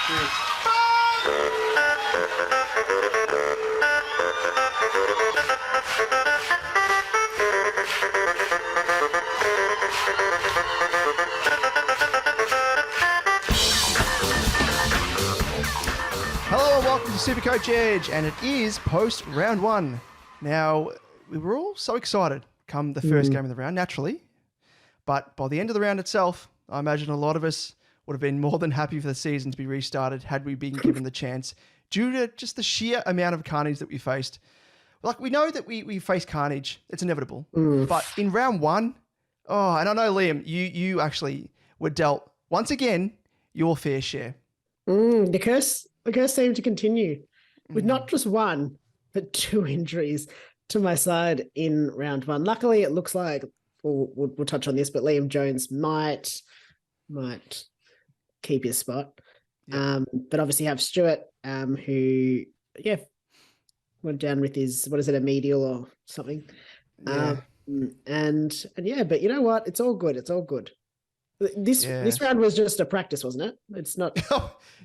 Cheers. Hello and welcome to SuperCoach Edge, and it is post round one. Now, we were all so excited come the first game of the round, naturally, but by the end of the round itself, I imagine a lot of us would have been more than happy for the season to be restarted had we been given the chance due to just the sheer amount of carnage that we faced. Like, we know that we face carnage. It's inevitable. But in round one, and I know, Liam, you actually were dealt, once again, your fair share. The curse seemed to continue with not just one, but two injuries to my side in round one. Luckily, it looks like, we'll touch on this, but Liam Jones might keep his spot. Yeah. But obviously have Stewart, who, went down with his, a medial or something. Yeah. But you know what? It's all good. It's all good. This round was just a practice, wasn't it? It's not.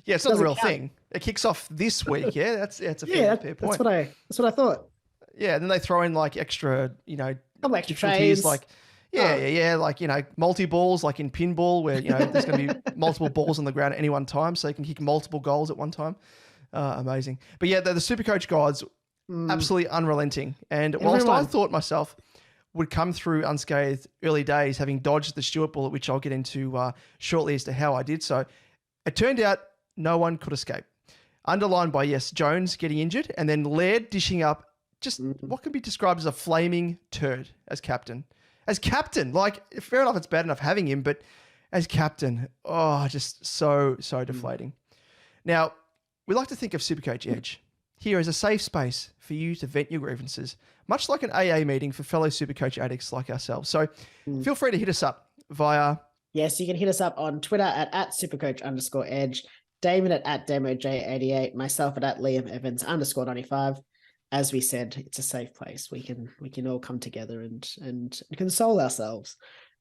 It's not a real thing. It kicks off this week. Yeah, that's a fair point. That's what I thought. Yeah, and then they throw in like extra, couple extra trays, like like multi balls, like in pinball, where there's going to be multiple balls on the ground at any one time, so you can kick multiple goals at one time. Amazing. But yeah, the SuperCoach guides, absolutely unrelenting. And whilst I thought myself would come through unscathed early days, having dodged the Stewart bullet, which I'll get into shortly as to how I did so, it turned out no one could escape. Underlined by, Jones getting injured, and then Laird dishing up just what can be described as a flaming turd as captain. As captain, like, fair enough, it's bad enough having him, but as captain, just so deflating. Now, we like to think of SuperCoach Edge here as a safe space for you to vent your grievances, much like an AA meeting for fellow SuperCoach addicts like ourselves. So feel free to hit us up via... Yes, you can hit us up on Twitter at @SuperCoach_Edge, Damon at DemoJ88, myself at Liam Evans _95. As we said, it's a safe place. We can all come together and console ourselves.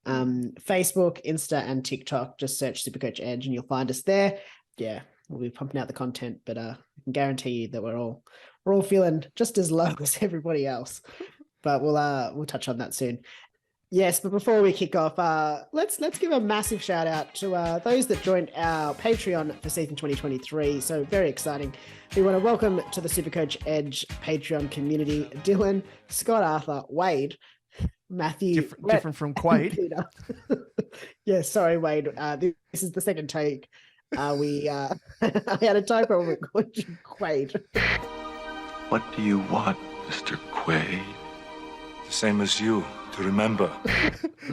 Facebook, Insta, and TikTok, just search SuperCoach Edge and you'll find us there. Yeah, we'll be pumping out the content, but I can guarantee you that we're all feeling just as low as everybody else. But we'll touch on that soon. Yes, but before we kick off, let's give a massive shout out to those that joined our Patreon for season 2023. So very exciting. We want to welcome to the SuperCoach Edge Patreon community Dylan, Scott Arthur, Wade, Matthew. Different from Quaid. Sorry, Wade. This is the second take. I had a typo when we called you Quaid. What do you want, Mr. Quaid? The same as you. To remember.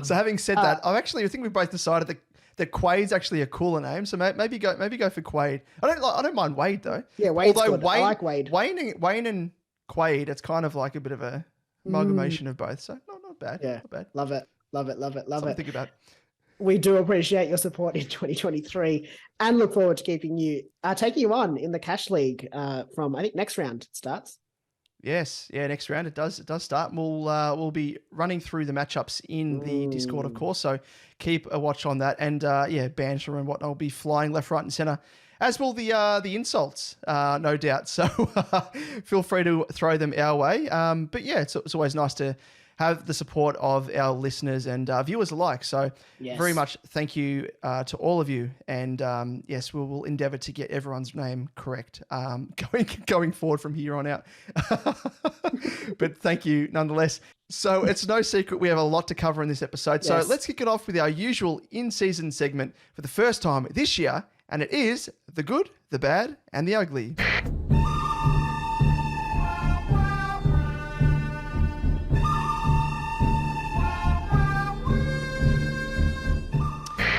So having said that, I think we both decided that Quaid's actually a cooler name. So maybe go for Quaid. I don't mind Wade though. Yeah, Wade's good. I like Wade. Wayne and Quaid, it's kind of like a bit of a amalgamation of both. So not bad. Yeah, not bad. Love it. Something to think about. We do appreciate your support in 2023 and look forward to taking you on in the Cash League from I think next round it starts. Yes, next round it does start. We'll be running through the matchups in the Discord, of course. So keep a watch on that, and banter and whatnot will be flying left, right, and center, as will the insults, no doubt. So feel free to throw them our way. But it's always nice to have the support of our listeners and viewers alike. So very much thank you to all of you. And we will endeavour to get everyone's name correct going forward from here on out. But thank you nonetheless. So it's no secret we have a lot to cover in this episode. So let's kick it off with our usual in-season segment for the first time this year. And it is the good, the bad, and the ugly.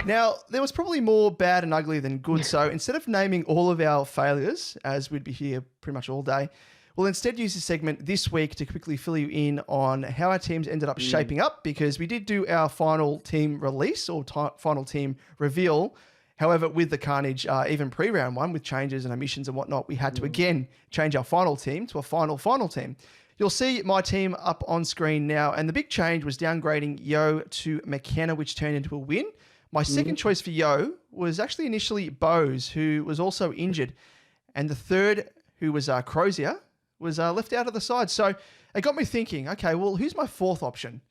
Now, there was probably more bad and ugly than good, so instead of naming all of our failures, as we'd be here pretty much all day, we'll instead use this segment this week to quickly fill you in on how our teams ended up shaping up, because we did do our final team release or final team reveal. However, with the carnage, even pre-round one, with changes and omissions and whatnot, we had to again change our final team to a final team. You'll see my team up on screen now, and the big change was downgrading Yo to McKenna, which turned into a win. My second choice for Yo was actually initially Bose, who was also injured. And the third, who was Crozier, was left out of the side. So it got me thinking, okay, well, who's my fourth option?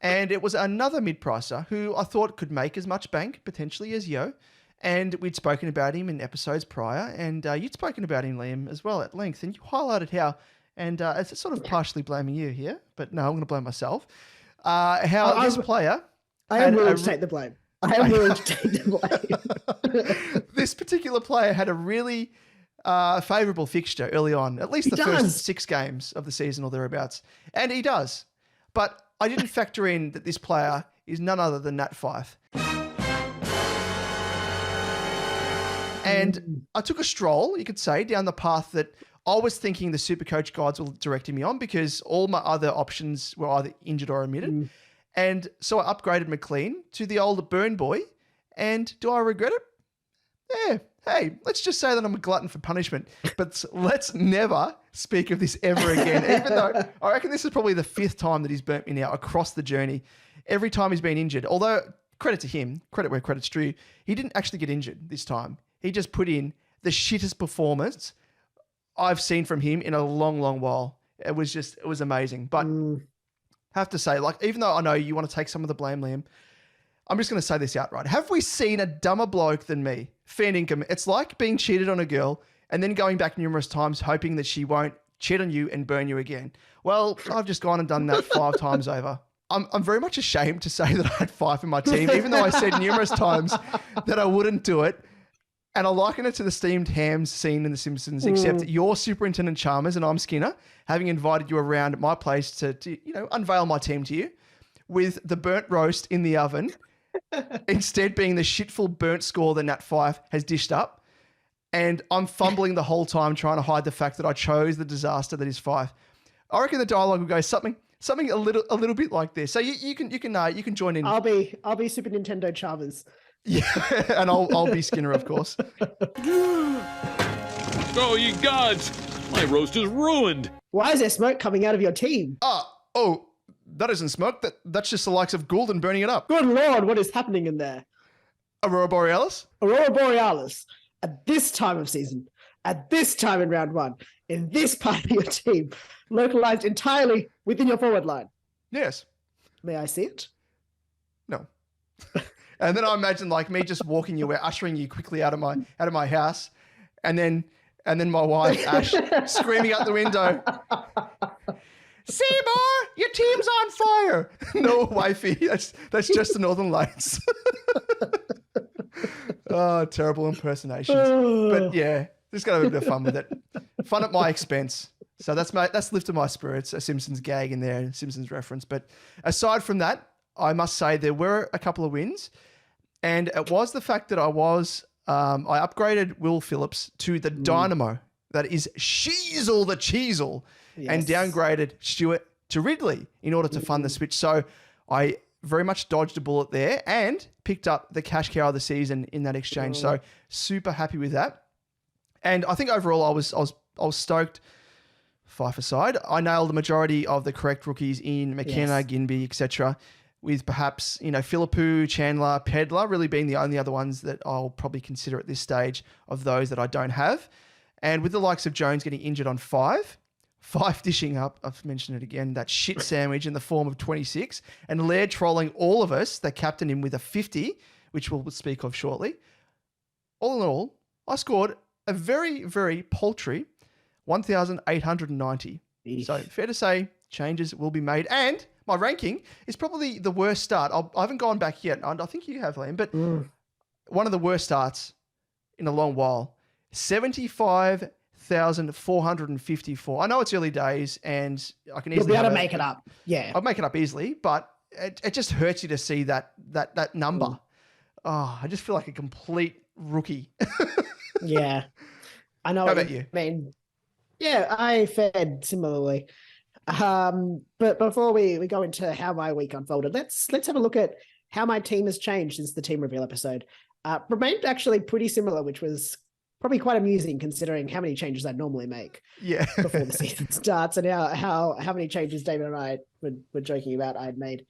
And it was another mid-pricer who I thought could make as much bank potentially as Yo. And we'd spoken about him in episodes prior. And you'd spoken about him, Liam, as well at length. And you highlighted how, and it's sort of partially blaming you here, but no, I'm going to blame myself. This player... I am willing to take the blame. I am willing to take the blame. This particular player had a really favourable fixture early on, at least first 6 games of the season or thereabouts. And he does. But I didn't factor in that this player is none other than Nat Fyfe. And I took a stroll, you could say, down the path that I was thinking the SuperCoach guides were directing me on, because all my other options were either injured or omitted. And so I upgraded McLean to the older Bruhn boy. And do I regret it? Yeah. Hey, let's just say that I'm a glutton for punishment. But let's never speak of this ever again, even though I reckon this is probably the 5th time that he's burnt me now across the journey. Every time he's been injured. Although, credit to him, credit where credit's due, he didn't actually get injured this time. He just put in the shittest performance I've seen from him in a long, long while. It was amazing. But have to say, like, even though I know you want to take some of the blame, Liam, I'm just going to say this outright. Have we seen a dumber bloke than me? Fair income. It's like being cheated on a girl and then going back numerous times hoping that she won't cheat on you and burn you again. Well, I've just gone and done that 5 times over. I'm very much ashamed to say that I had Fyfe in my team, even though I said numerous times that I wouldn't do it. And I liken it to the steamed hams scene in The Simpsons, except you're Superintendent Chalmers and I'm Skinner, having invited you around at my place to unveil my team to you, with the burnt roast in the oven, instead being the shitful burnt score that Nat Fyfe has dished up. And I'm fumbling the whole time trying to hide the fact that I chose the disaster that is Fyfe. I reckon the dialogue will go something a little bit like this. So you can join in. I'll be Super Nintendo Chalmers. Yeah, and I'll be Skinner, of course. Oh, you gods! My roast is ruined. Why is there smoke coming out of your team? Oh, that isn't smoke. That's just the likes of Goulden burning it up. Good Lord, what is happening in there? Aurora Borealis? Aurora Borealis, at this time of season, at this time in round 1, in this part of your team, localized entirely within your forward line. Yes. May I see it? No. And then I imagine like me just walking you, ushering you quickly out of my house, and then my wife Ash screaming out the window, "Seymour, your team's on fire!" No, wifey, that's just the Northern Lights. Oh, terrible impersonations. But yeah, just got a bit of fun with it. Fun at my expense. So that's lifted my spirits. A Simpsons gag in there, a Simpsons reference. But aside from that, I must say there were a couple of wins, and it was the fact that I upgraded Will Phillips to the Dynamo. That is Sheezel the Cheezel, and downgraded Stewart to Ridley in order to fund the switch. So I very much dodged a bullet there and picked up the cash cow of the season in that exchange. So super happy with that. And I think overall I was stoked. Fyfe aside, I nailed the majority of the correct rookies in McKenna, Ginby, etc., with perhaps, Philippou, Chandler, Pedler really being the only other ones that I'll probably consider at this stage of those that I don't have. And with the likes of Jones getting injured on 5, Fyfe dishing up, I've mentioned it again, that shit sandwich in the form of 26, and Laird trolling all of us that captained him with a 50, which we'll speak of shortly. All in all, I scored a very, very paltry 1,890. So fair to say, changes will be made. And my ranking is probably the worst start. I haven't gone back yet. I think you have, Liam, but one of the worst starts in a long while. 75,454. I know it's early days and I can easily... You'll be able to make it up. Yeah. I'll make it up easily, but it just hurts you to see that number. Oh, I just feel like a complete rookie. Yeah. I know. How about you? I mean, yeah, I fared similarly. But before we go into how my week unfolded, let's have a look at how my team has changed since the team reveal episode. Remained actually pretty similar, which was probably quite amusing considering how many changes I'd normally make before the season starts, and how many changes David and I were joking about I'd made.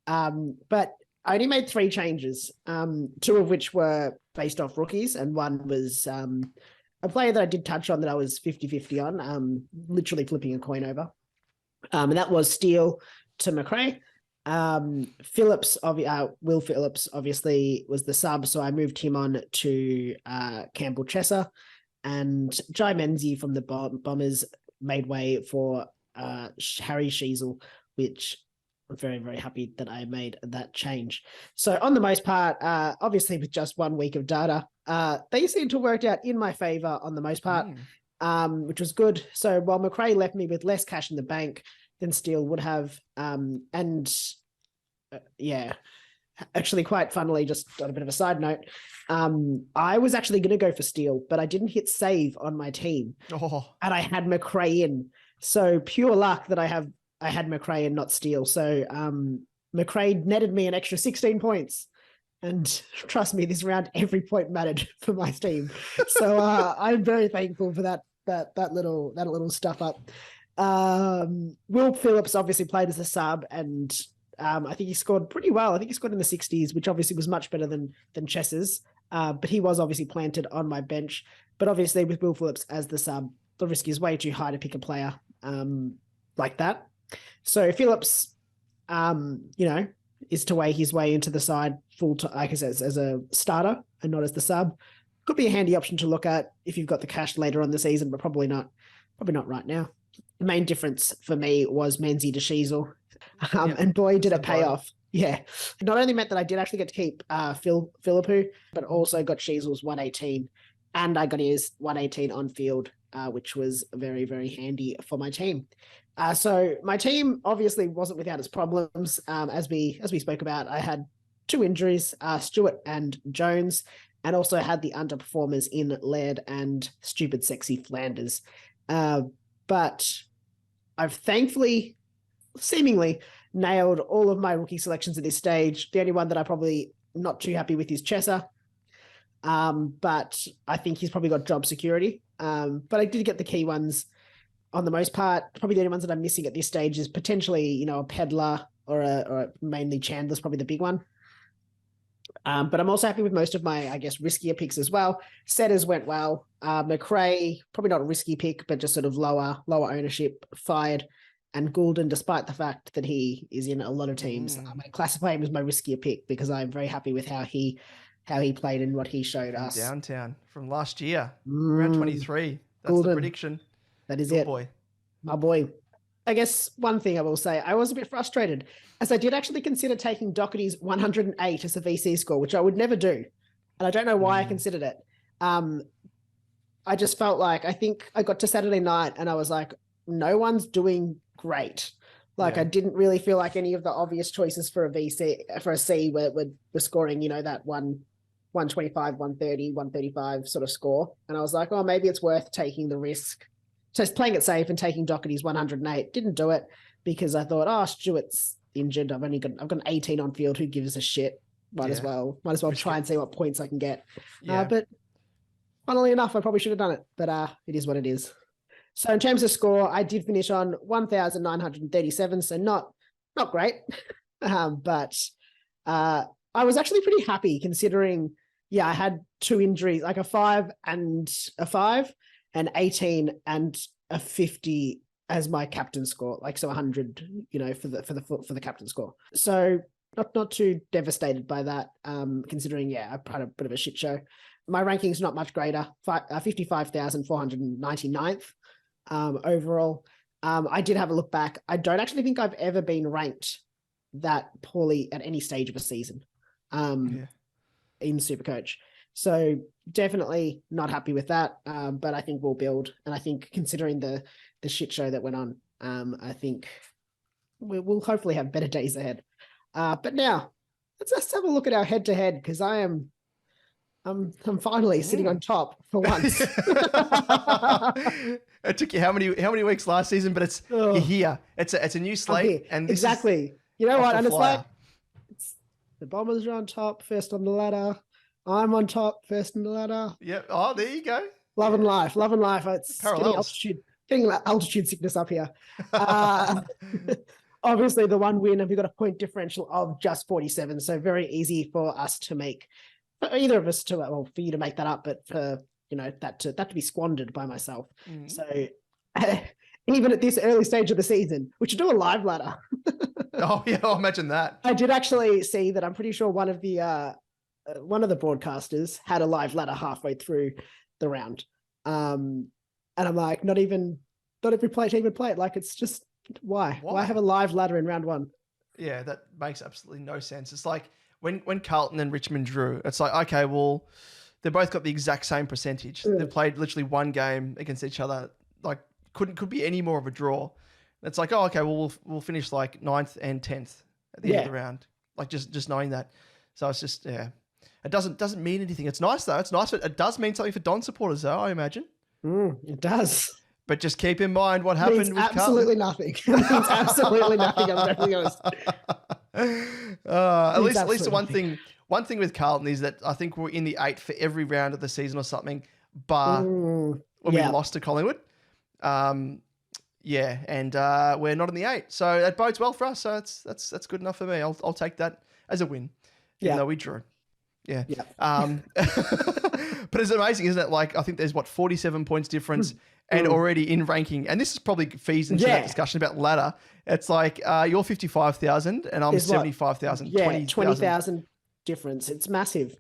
But I only made 3 changes, 2 of which were based off rookies, and one was a player that I did touch on that I was 50-50 on, literally flipping a coin over. And that was Steele to McRae. Phillips, Will Phillips obviously was the sub, so I moved him on to Campbell Chesser, and Jai Menzies from the Bombers made way for Harry Sheasel, which I'm very, very happy that I made that change. So on the most part, obviously with just 1 week of data, they seem to have worked out in my favor on the most part, which was good. So while McRae left me with less cash in the bank than Steele would have, actually quite funnily, just on a bit of a side note, I was actually going to go for Steele, but I didn't hit save on my team, and I had McRae in. So pure luck that I had McRae and not Steele. So McRae netted me an extra 16 points. And trust me, this round, every point mattered for my team. So I'm very thankful for that little stuff up. Will Phillips obviously played as a sub, and I think he scored pretty well. I think he scored in the 60s, which obviously was much better than Chess's. But he was obviously planted on my bench. But obviously with Will Phillips as the sub, the risk is way too high to pick a player like that. So Phillips, is to weigh his way into the side full time, like I said, as a starter and not as the sub. Could be a handy option to look at if you've got the cash later on the season, but probably not right now. The main difference for me was Menzies to Sheasel. And boy, did it pay off. Yeah. It not only meant that I did actually get to keep Philippou, but also got Sheasel's 118, and I got his 118 on field, which was very, very handy for my team. So my team obviously wasn't without its problems. As we spoke about, I had 2 injuries, Stewart and Jones, and also had the underperformers in Laird and stupid sexy Flanders. But I've thankfully, seemingly, nailed all of my rookie selections at this stage. The only one that I'm probably not too happy with is Chesser. But I think he's probably got job security. But I did get the key ones on the most part. Probably the only ones that I'm missing at this stage is potentially, a Peddler or a mainly Chandler's probably the big one. But I'm also happy with most of my, I guess, riskier picks as well. Setters went well. McRae, probably not a risky pick, but just sort of lower ownership, fired. And Goulden, despite the fact that he is in a lot of teams, I'm going to classify him as my riskier pick because I'm very happy with how he played and what he showed us. Downtown from last year, round 23. That's Goulden. The prediction. That is Good it. boy. My boy. I guess one thing I will say, I was a bit frustrated as I did actually consider taking Doherty's 108 as a VC score, which I would never do. And I don't know why I considered it. I just felt like, I think I got to Saturday night and I was like, no one's doing great. Like I didn't really feel like any of the obvious choices for a VC, for a C were scoring, that 125, 130, 135 sort of score. And I was like, oh, maybe it's worth taking the risk. Just playing it safe and taking Doherty's 108. Didn't do it because I thought, Stewart's injured. I've got an 18 on field. Who gives a shit? Might as well try and see what points I can get. But funnily enough, I probably should have done it. But it is what it is. So in terms of score, I did finish on 1,937. So not great. But I was actually pretty happy considering, I had 2 injuries, like a 5 and a 5. An 18 and a 50 as my captain score, like so 100, for the captain score. So not too devastated by that, considering I had a bit of a shit show. My ranking's not much greater, 55,499th overall. I did have a look back. I don't actually think I've ever been ranked that poorly at any stage of a season in SuperCoach. So definitely not happy with that, but I think we'll build. And I think considering the shit show that went on, I think we'll hopefully have better days ahead. But now let's have a look at our head-to-head because I'm finally sitting on top for once. It took you how many weeks last season, but you're here. It's a new slate, and this exactly. You know what? And it's like the Bombers are on top, first on the ladder. I'm on top, first in the ladder. Yep. Oh, there you go. Love and life. It's parallels. getting altitude sickness up here. I obviously the one win, and we've got a point differential of just 47. So very easy for us to make, for either of us to, well, for you to make that up, but for, that to be squandered by myself. So even at this early stage of the season, we should do a live ladder. Oh yeah, I'll imagine that. I did actually see that. I'm pretty sure one of the broadcasters had a live ladder halfway through the round. And I'm like, not every player to even play it. Like, it's just, why have a live ladder in round one? Yeah, that makes absolutely no sense. It's like when Carlton and Richmond drew, it's like, okay, well, they both got the exact same percentage. They played literally one game against each other. Like, could be any more of a draw. It's like, oh, okay, well, we'll finish like 9th and 10th at the end of the round. Like, just knowing that. So it's just, it doesn't mean anything. It's nice though. It's nice. It does mean something for Don supporters though, I imagine. It does. But just keep in mind what happened with absolutely nothing. It means absolutely nothing. I'm definitely honest. At least the one thing with Carlton is that I think we're in the 8 for every round of the season or something, bar when we lost to Collingwood. And we're not in the 8. So that bodes well for us. So that's good enough for me. I'll take that as a win, even though we drew. Yeah. But it's amazing, isn't it? Like, I think there's 47 points difference and already in ranking. And this is probably feeds into that discussion about ladder. It's like, you're 55,000 and I'm 75,000. 20,000 difference. It's massive.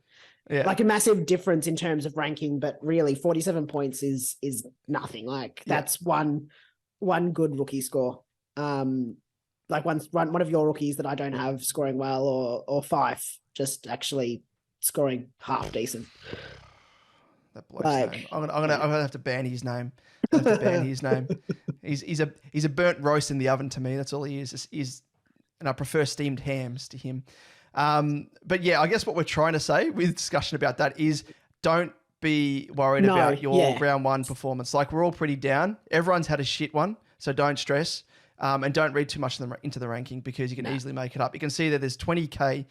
Yeah. Like a massive difference in terms of ranking, but really 47 points is nothing. Like, that's one good rookie score. Like one of your rookies that I don't have scoring well, or Fyfe just actually scoring half decent. That bloke's name. I'm gonna have to ban his name. He's a burnt roast in the oven to me. That's all he is. And I prefer steamed hams to him. But yeah, I guess what we're trying to say with discussion about that is don't be worried about your round one performance. Like, we're all pretty down. Everyone's had a shit one, so don't stress. And don't read too much into the ranking, because you can easily make it up. You can see that there's 20K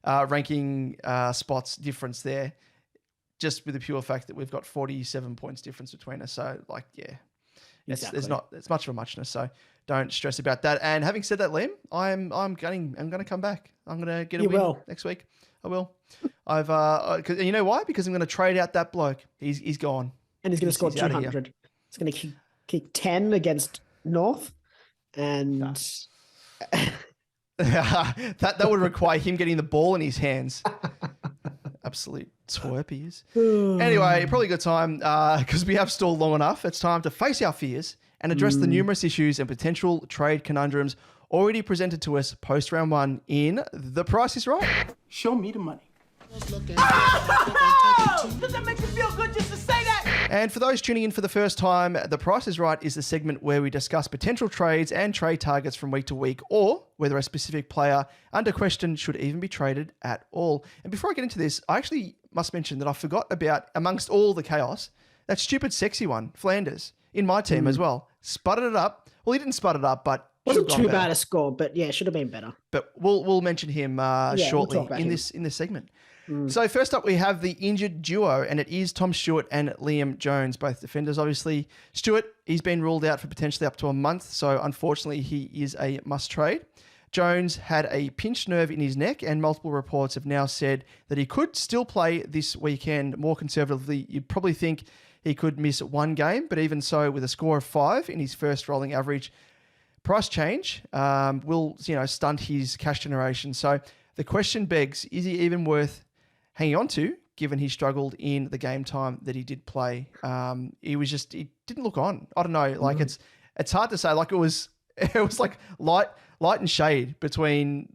ranking spots difference there, just with the pure fact that we've got 47 points difference between us. So, like, there's much of a muchness. So don't stress about that. And having said that, Liam, I'm going to come back. I'm going to get a win next week. I will. And you know why? Because I'm going to trade out that bloke. He's gone. And he's going to score 200. He's going to kick 10 against North. And that would require him getting the ball in his hands. Absolute twerp he is. Anyway, probably a good time, because we have stalled long enough. It's time to face our fears and address the numerous issues and potential trade conundrums already presented to us post round one in The Price is Right. Show me the money. Does that make you feel good just to say that? And for those tuning in for the first time, The Price is Right is the segment where we discuss potential trades and trade targets from week to week, or whether a specific player under question should even be traded at all. And before I get into this, I actually must mention that I forgot about, amongst all the chaos, that stupid sexy one, Flanders, in my team as well. Sputtered it up. Well, he didn't sput it up, but wasn't too bad a score, but yeah, should have been better. But we'll mention him shortly in this segment. So first up, we have the injured duo, and it is Tom Stewart and Liam Jones, both defenders, obviously. Stewart, he's been ruled out for potentially up to a month, so unfortunately he is a must-trade. Jones had a pinched nerve in his neck, and multiple reports have now said that he could still play this weekend. More conservatively, you'd probably think he could miss one game, but even so, with a score of 5 in his first rolling average, price change will stunt his cash generation. So the question begs, is he even worth hanging on to, given he struggled in the game time that he did play? He didn't look on. I don't know. Like, it's hard to say. Like, it was like light and shade between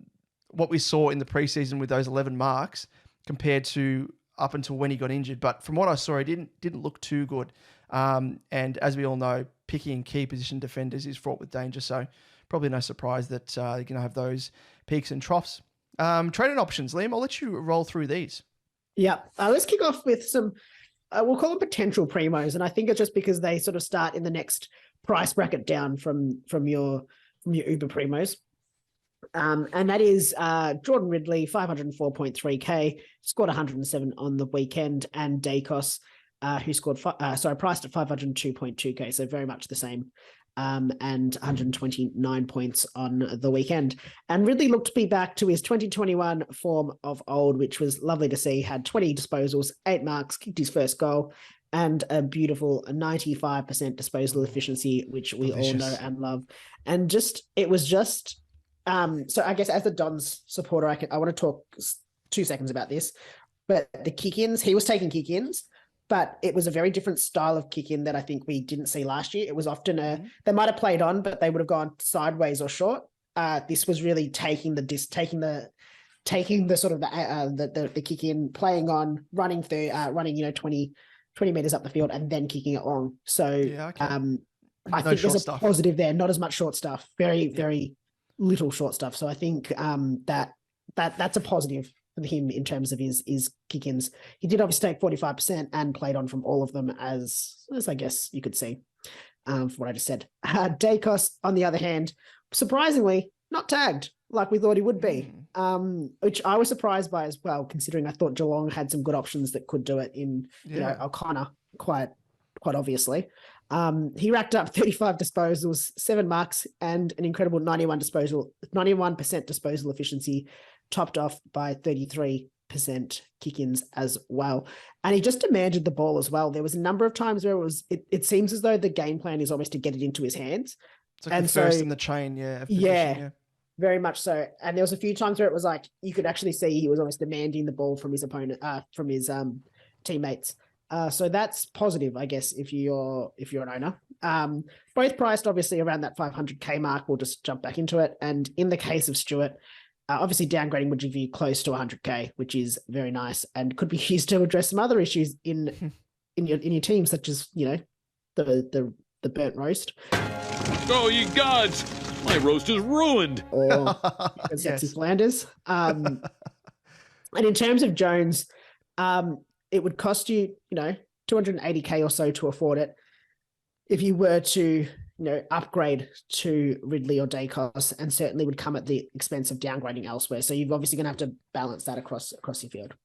what we saw in the preseason with those 11 marks compared to up until when he got injured. But from what I saw, he didn't look too good. And as we all know, picking key position defenders is fraught with danger. So probably no surprise that you're going to have those peaks and troughs. Trading options, Liam, I'll let you roll through these. Yeah. Let's kick off with some, we'll call them potential primos. And I think it's just because they sort of start in the next price bracket down from your Uber primos. And that is Jordan Ridley, 504.3K, scored 107 on the weekend, and Dacos, who scored, priced at 502.2K. So very much the same and 129 points on the weekend. And Ridley looked to be back to his 2021 form of old, which was lovely to see. Had 20 disposals, 8 marks, kicked his first goal, and a beautiful 95% disposal efficiency, which we all know and love. And it was just, so I guess as the Dons supporter, I want to talk 2 seconds about this. But the kick-ins, he was taking kick-ins, but it was a very different style of kick-in that I think we didn't see last year. It was often they might have played on, but they would have gone sideways or short. This was really taking the sort of the kick-in, playing on, running 20 meters up the field and then kicking it long. So I think there's a positive there, not as much short stuff, very little short stuff. So I think that's a positive for him in terms of his kick-ins. He did obviously take 45% and played on from all of them, as I guess you could see from what I just said. Dacos, on the other hand, surprisingly not tagged like we thought he would be, which I was surprised by as well, considering I thought Geelong had some good options that could do it in O'Connor quite obviously. He racked up 35 disposals, 7 marks, and an incredible 91% disposal efficiency, topped off by 33% kick-ins as well. And he just demanded the ball as well. There was a number of times where it seems as though the game plan is almost to get it into his hands. It's like the first in the chain, very much so. And there was a few times where it was like you could actually see he was almost demanding the ball from his opponent, from his teammates. So that's positive, I guess, if you're an owner. Both priced obviously around that 500k mark. We'll just jump back into it. And in the case of Stewart, obviously downgrading would give you close to 100k, which is very nice and could be used to address some other issues in your team, such as the burnt roast. Oh, you gods! My roast is ruined. Or sexy Flanders. And in terms of Jones, it would cost you, 280k or so to afford it. If you were to, upgrade to Ridley or Dacos, and certainly would come at the expense of downgrading elsewhere. So you're obviously going to have to balance that across your field.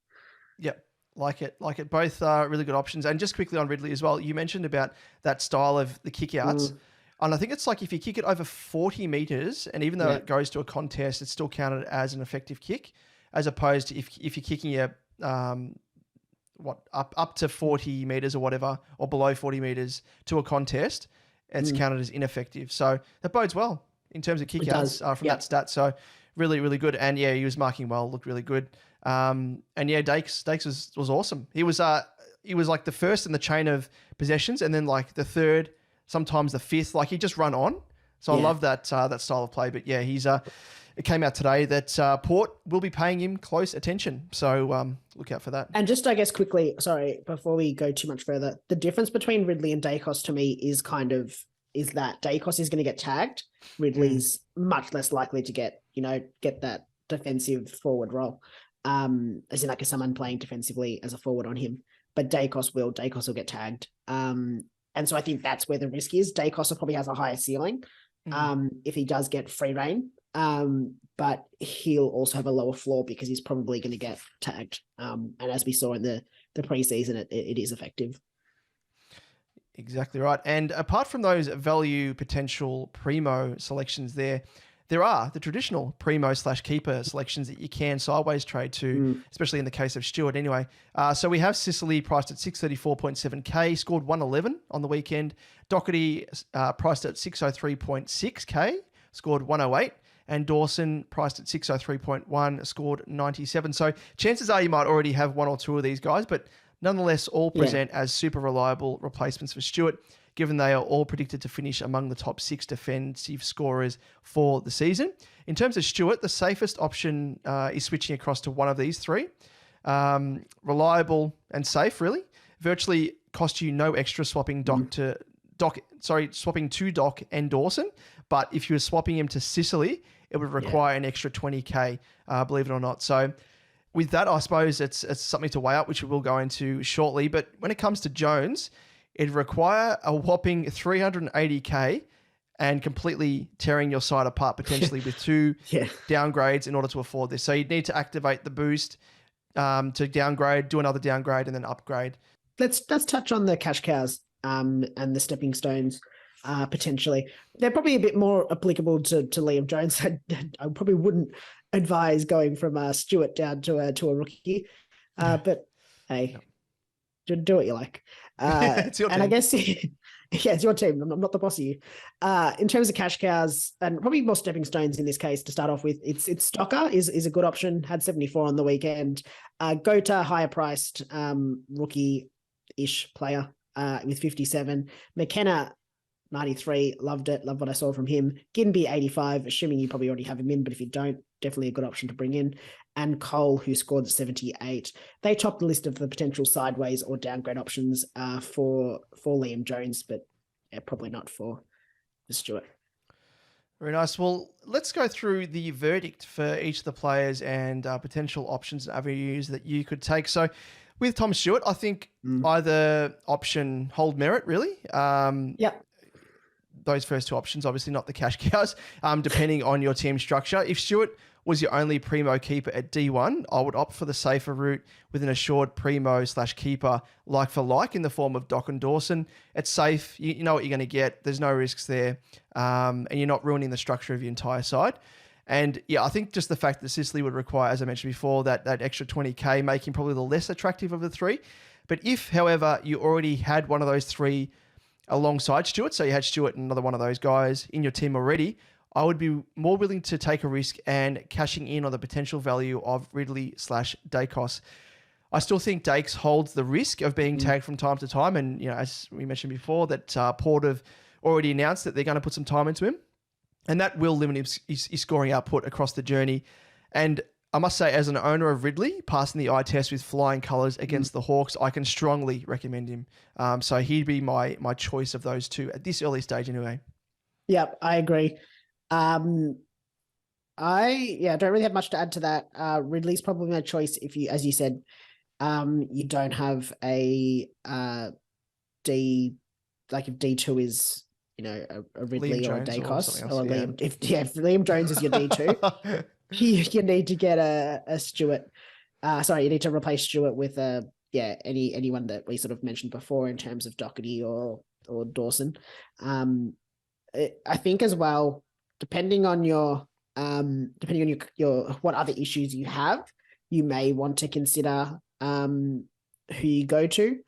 Yep. Like it. Both are really good options. And just quickly on Ridley as well, you mentioned about that style of the kick outs. And I think it's like if you kick it over 40 meters, and even though it goes to a contest, it's still counted as an effective kick, as opposed to if you're kicking a up to 40 meters or whatever, or below 40 meters to a contest, it's counted as ineffective. So that bodes well in terms of kickouts from that stat. So really, really good. And he was marking well, looked really good. Dakes was awesome. He was like the first in the chain of possessions, and then like the third, sometimes the fifth. Like he just run on. So I love that style of play. But yeah, it came out today that Port will be paying him close attention. So look out for that. And just, I guess, quickly, sorry, before we go too much further, the difference between Ridley and Dacos to me is that Dacos is going to get tagged. Ridley's much less likely to get that defensive forward role. As in like someone playing defensively as a forward on him. But Dacos will get tagged. And so I think that's where the risk is. Dacos probably has a higher ceiling if he does get free reign. But he'll also have a lower floor because he's probably going to get tagged. And as we saw in the preseason, it is effective. Exactly right. And apart from those value potential primo selections there are the traditional primo/keeper selections that you can sideways trade to, especially in the case of Stewart anyway. So we have Sicily priced at 634.7k, scored 111 on the weekend. Doherty priced at 603.6k, scored 108. And Dawson priced at 603.1, scored 97. So chances are you might already have one or two of these guys, but nonetheless all present as super reliable replacements for Stewart, given they are all predicted to finish among the top 6 defensive scorers for the season. In terms of Stewart, the safest option is switching across to one of these three. Reliable and safe, really. Virtually cost you no extra swapping swapping to Doc and Dawson. But if you were swapping him to Sicily, it would require an extra 20k, believe it or not. So with that, I suppose it's something to weigh up, which we will go into shortly. But when it comes to Jones, it'd require a whopping 380k and completely tearing your side apart potentially with 2 downgrades in order to afford this. So you'd need to activate the boost to downgrade, do another downgrade, and then upgrade. Let's touch on the cash cows and the stepping stones. potentially. They're probably a bit more applicable to Liam Jones. I probably wouldn't advise going from Stewart down to a rookie. But hey, do what you like. It's your and team. I guess, yeah, it's your team. I'm not the boss of you. In terms of cash cows, and probably more stepping stones in this case to start off with, it's Stocker is a good option. Had 74 on the weekend. Gota, higher priced rookie-ish player with 57. McKenna, 93. Loved it. Love what I saw from him. Ginby, 85. Assuming you probably already have him in, but if you don't, definitely a good option to bring in. And Cole, who scored 78. They topped the list of the potential sideways or downgrade options for Liam Jones, but probably not for Stewart. Very nice. Well, let's go through the verdict for each of the players and potential options and avenues that you could take. So with Tom Stewart, I think either option hold merit, really. Yep. Those first two options, obviously not the cash cows, depending on your team structure. If Stewart was your only primo keeper at D1, I would opt for the safer route with an assured primo/keeper like for like in the form of Doc and Dawson. It's safe. You know what you're going to get. There's no risks there. And you're not ruining the structure of your entire side. And yeah, I think just the fact that Sicily would require, as I mentioned before, that extra 20K, make him probably the less attractive of the three. But if, however, you already had one of those three alongside Stewart, so you had Stewart and another one of those guys in your team already, I would be more willing to take a risk and cashing in on the potential value of Ridley/Dacos. I still think Dakes holds the risk of being tagged from time to time. And, as we mentioned before, that Port have already announced that they're going to put some time into him. And that will limit his scoring output across the journey. And I must say, as an owner of Ridley, passing the eye test with flying colours against the Hawks, I can strongly recommend him. So he'd be my choice of those two at this early stage anyway. Yep, I agree. I don't really have much to add to that. Ridley's probably my choice if you, as you said, you don't have a D, like if D2 is, a Ridley or a Dacos or Liam. If Liam Jones is your D2, you need to get a Stewart. You need to replace Stewart with anyone that we sort of mentioned before in terms of Doherty or Dawson. I think as well, depending on your what other issues you have, you may want to consider who you go to.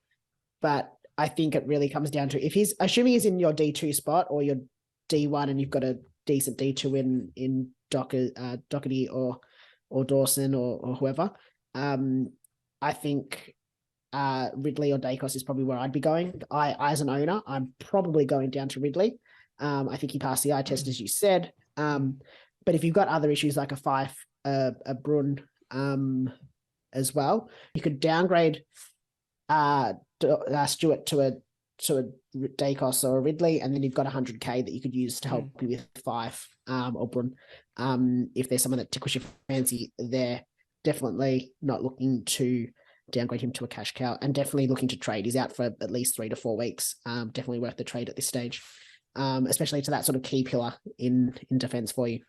But I think it really comes down to if he's assuming he's in your D2 spot or your D1 and you've got a decent D2 in Doherty or Dawson or whoever. I think Ridley or Dacos is probably where I'd be going. I as an owner, I'm probably going down to Ridley. I think he passed the eye test, as you said. But if you've got other issues like a Fyfe, a Bruhn as well, you could downgrade Stewart to a Dacos or a Ridley, and then you've got 100K that you could use to help you with Fyfe or Bruhn. If there's someone that tickles your fancy there, definitely not looking to downgrade him to a cash cow, and definitely looking to trade. He's out for at least 3 to 4 weeks. Definitely worth the trade at this stage. Especially to that sort of key pillar in defense for you.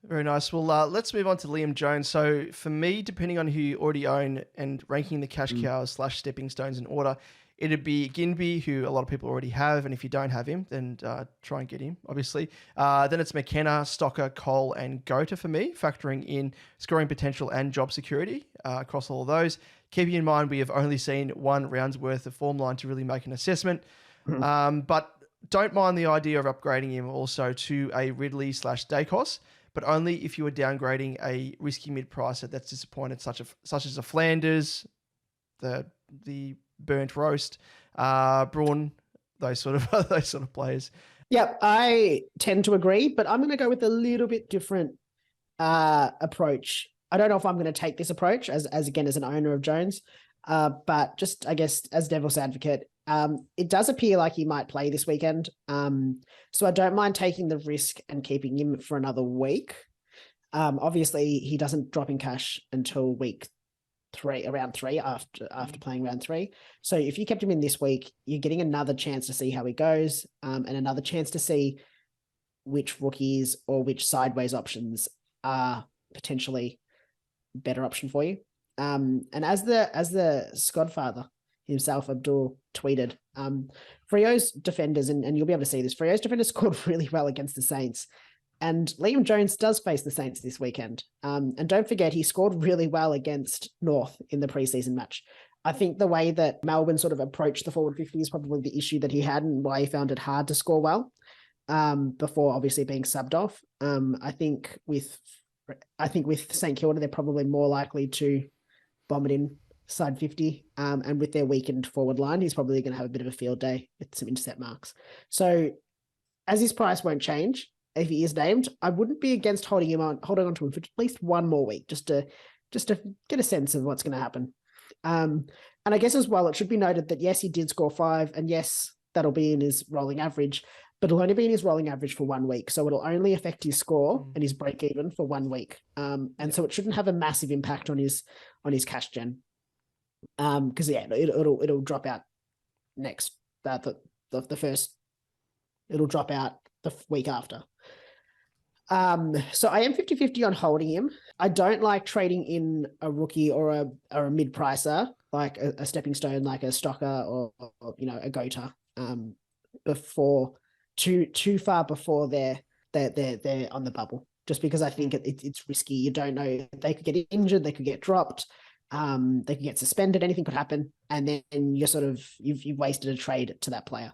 Very nice. Well, let's move on to Liam Jones. So for me, depending on who you already own and ranking the cash cows / stepping stones in order, it'd be Ginby, who a lot of people already have. And if you don't have him, then try and get him, obviously. Then it's McKenna, Stocker, Cole, and Gota for me, factoring in scoring potential and job security across all of those. Keeping in mind, we have only seen 1 round's worth of form line to really make an assessment. But don't mind the idea of upgrading him also to a Ridley/Dacos, but only if you are downgrading a risky mid-pricer that's disappointed, such as a Flanders, the burnt roast, Bruhn, those sort of players. Yep, I tend to agree, but I'm going to go with a little bit different approach. I don't know if I'm going to take this approach as an owner of Jones, but just I guess as devil's advocate. It does appear like he might play this weekend. So I don't mind taking the risk and keeping him for another week. Obviously he doesn't drop in cash until round 3 after playing round 3. So if you kept him in this week, you're getting another chance to see how he goes, and another chance to see which rookies or which sideways options are potentially better option for you. And as the Skodfather, himself, Abdul, tweeted, Frio's defenders, and you'll be able to see this, Frio's defenders scored really well against the Saints. And Liam Jones does face the Saints this weekend. And don't forget, he scored really well against North in the preseason match. I think the way that Melbourne sort of approached the forward 50 is probably the issue that he had and why he found it hard to score well before obviously being subbed off. I think with St Kilda, they're probably more likely to bomb it in side 50. And with their weakened forward line, he's probably going to have a bit of a field day with some intercept marks. So as his price won't change, if he is named, I wouldn't be against holding on to him for at least one more week, just to get a sense of what's going to happen. And I guess as well, it should be noted that yes, he did score 5, and yes, that'll be in his rolling average, but it'll only be in his rolling average for 1 week. So it'll only affect his score and his break even for 1 week. And so it shouldn't have a massive impact on his cash gen. Because it'll drop out next the first. It'll drop out the week after. So I am 50-50 on holding him. I don't like trading in a rookie or a mid-pricer, like a stepping stone, like a Stocker or a Gota, before too far before they're on the bubble. Just because I think it's risky. You don't know, they could get injured, they could get dropped, they could get suspended, anything could happen, and then you've wasted a trade to that player.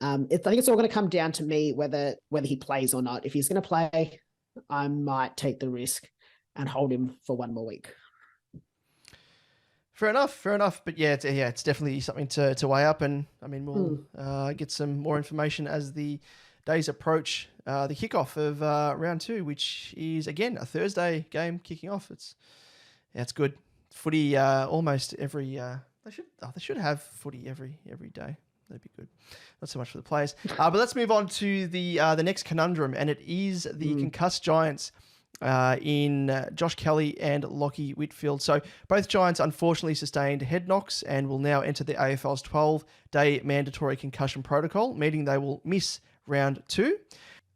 I think it's all going to come down to me whether he plays or not. If he's going to play, I might take the risk and hold him for 1 more week. Fair enough. But yeah, it's definitely something to weigh up. And I mean, we'll get some more information as the days approach the kickoff of round 2, which is again a Thursday game kicking off. It's good. Footy almost every. They should have footy every day. That'd be good. Not so much for the players. But let's move on to the next conundrum, and it is the concussed Giants in Josh Kelly and Lockie Whitfield. So both Giants unfortunately sustained head knocks and will now enter the AFL's 12-day mandatory concussion protocol, meaning they will miss round 2.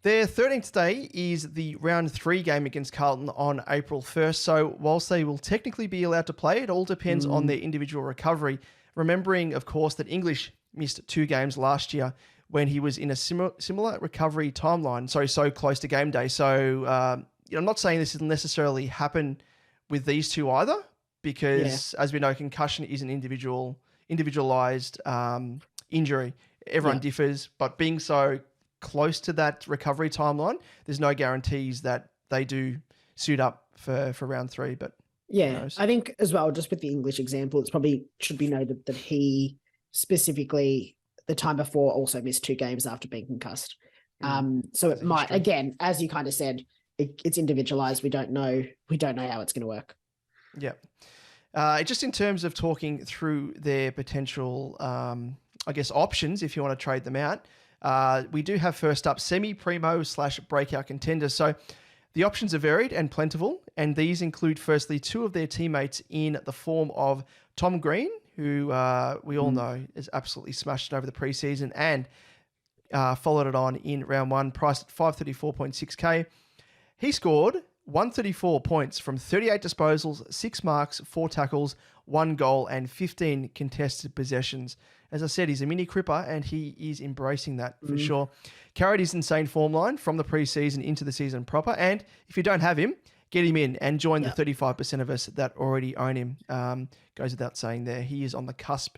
Their 13th day is the round 3 game against Carlton on April 1st. So whilst they will technically be allowed to play, it all depends on their individual recovery. Remembering, of course, that English missed 2 games last year when he was in a similar recovery timeline, so close to game day. So I'm not saying this will necessarily happen with these two either, because as we know, concussion is an individualized injury. Everyone differs, but being so close to that recovery timeline, there's no guarantees that they do suit up for round 3. But yeah, I think as well, just with the English example, it's probably should be noted that he specifically the time before also missed 2 games after being concussed. So it might, again, as you kind of said, it's individualized. We don't know how it's going to work. Yeah. Just in terms of talking through their potential, options, if you want to trade them out, we do have first up semi-premo / breakout contenders. So the options are varied and plentiful, and these include firstly 2 of their teammates in the form of Tom Green, who we all know is absolutely smashed over the preseason and followed it on in round 1, priced at 534.6k. He scored 134 points from 38 disposals, 6 marks, 4 tackles, 1 goal, and 15 contested possessions. As I said, he's a mini cripper, and he is embracing that for sure. Carried his insane form line from the preseason into the season proper, and if you don't have him, get him in and join the 35% of us that already own him. Goes without saying there. He is on the cusp.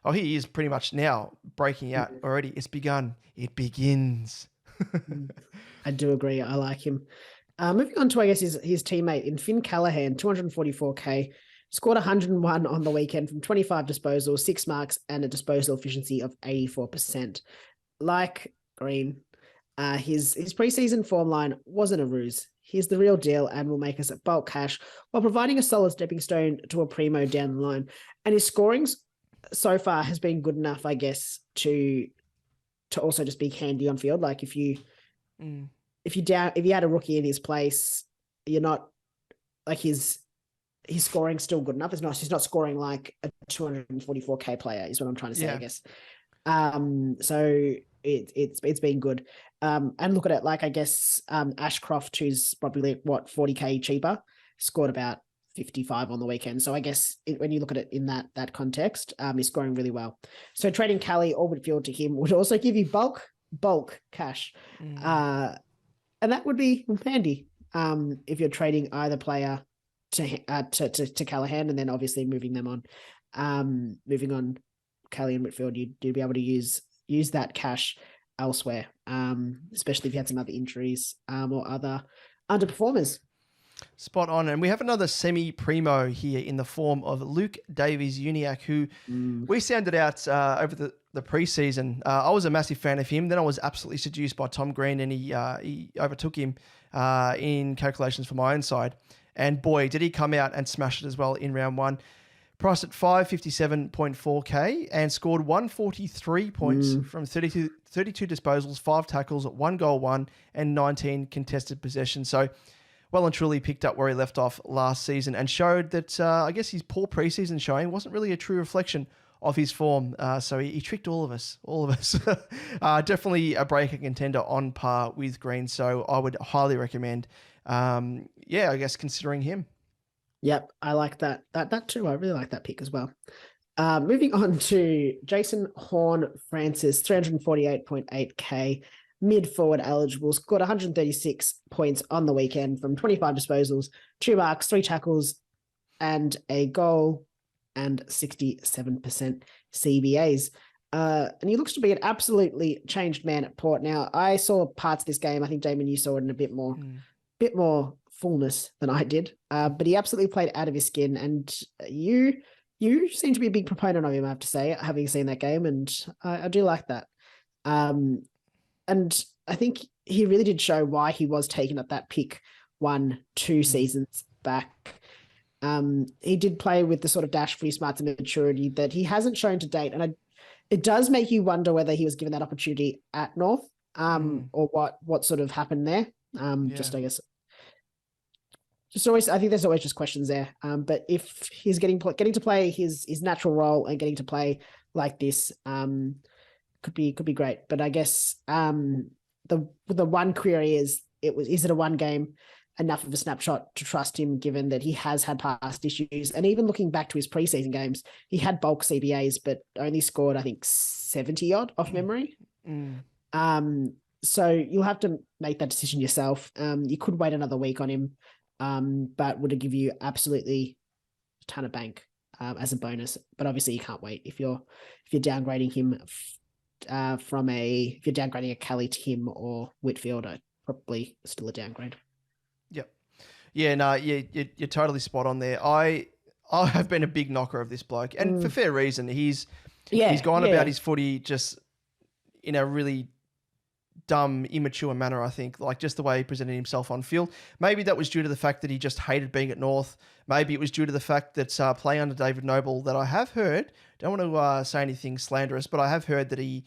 Oh, he is pretty much now breaking out already. It's begun. It begins. I do agree. I like him. Moving on to, I guess, his teammate in Finn Callahan, 244k, scored 101 on the weekend from 25 disposals, 6 marks, and a disposal efficiency of 84%. Like Green, his preseason form line wasn't a ruse. He's the real deal and will make us a bulk cash while providing a solid stepping stone to a primo down the line. And his scorings so far has been good enough, I guess, to also just be handy on field. Like if you had a rookie in his place, you're not like his scoring's still good enough. He's not scoring like a 244k player is what I'm trying to say, I guess. So it's been good. And look at it, like I guess Ashcroft, who's probably 40k cheaper, scored about 55 on the weekend. So I guess when you look at it in that context, he's scoring really well. So trading Callie or Whitfield to him would also give you bulk cash. And that would be handy if you're trading either player to Callahan and then obviously moving on Callie and Whitfield, you'd be able to use that cash elsewhere, especially if you had some other injuries or other underperformers. Spot on. And we have another semi-primo here in the form of Luke Davies-Uniacke, who we sounded out over the preseason. I was a massive fan of him. Then I was absolutely seduced by Tom Green, and he overtook him in calculations for my own side. And boy, did he come out and smash it as well in round one. Priced at 557.4K and scored 143 points from 32 disposals, 5 tackles, 1 goal, 1, and 19 contested possessions. So well and truly picked up where he left off last season and showed that I guess his poor preseason showing wasn't really a true reflection of his form. So he tricked all of us. Definitely a breaker contender on par with Green. So I would highly recommend, I guess considering him. Yep, I like that too. I really like that pick as well. Moving on to Jason Horne-Francis, 348.8K, mid-forward eligible, scored 136 points on the weekend from 25 disposals, 2 marks, 3 tackles, and a goal, and 67% CBAs. And he looks to be an absolutely changed man at Port. Now, I saw parts of this game. I think, Damon, you saw it in a bit more fullness than I did. But he absolutely played out of his skin, and you seem to be a big proponent of him, I have to say, having seen that game, and I do like that. And I think he really did show why he was taken at that pick 1-2 seasons back. He did play with the sort of dash, free smarts, and maturity that he hasn't shown to date. And it does make you wonder whether he was given that opportunity at North, or what sort of happened there. Just, I guess, just always, I think there's always just questions there. But if he's getting to play his natural role and getting to play like this, could be great. But I guess the one query is it a one game enough of a snapshot to trust him, given that he has had past issues? And even looking back to his preseason games, he had bulk CBAs, but only scored, I think, 70 odd off memory. So you'll have to make that decision yourself. You could wait another week on him, but would it give you absolutely a ton of bank as a bonus? But obviously you can't wait if you're downgrading him if you're downgrading a Kelly to him or Whitfield, probably still a downgrade. Yep. Yeah, no, you're totally spot on there. I have been a big knocker of this bloke, and for fair reason. He's gone about his footy just in a really dumb, immature manner, I think, like just the way he presented himself on field. Maybe that was due to the fact that he just hated being at North. Maybe it was due to the fact that playing under David Noble, that I have heard, don't want to say anything slanderous, but I have heard that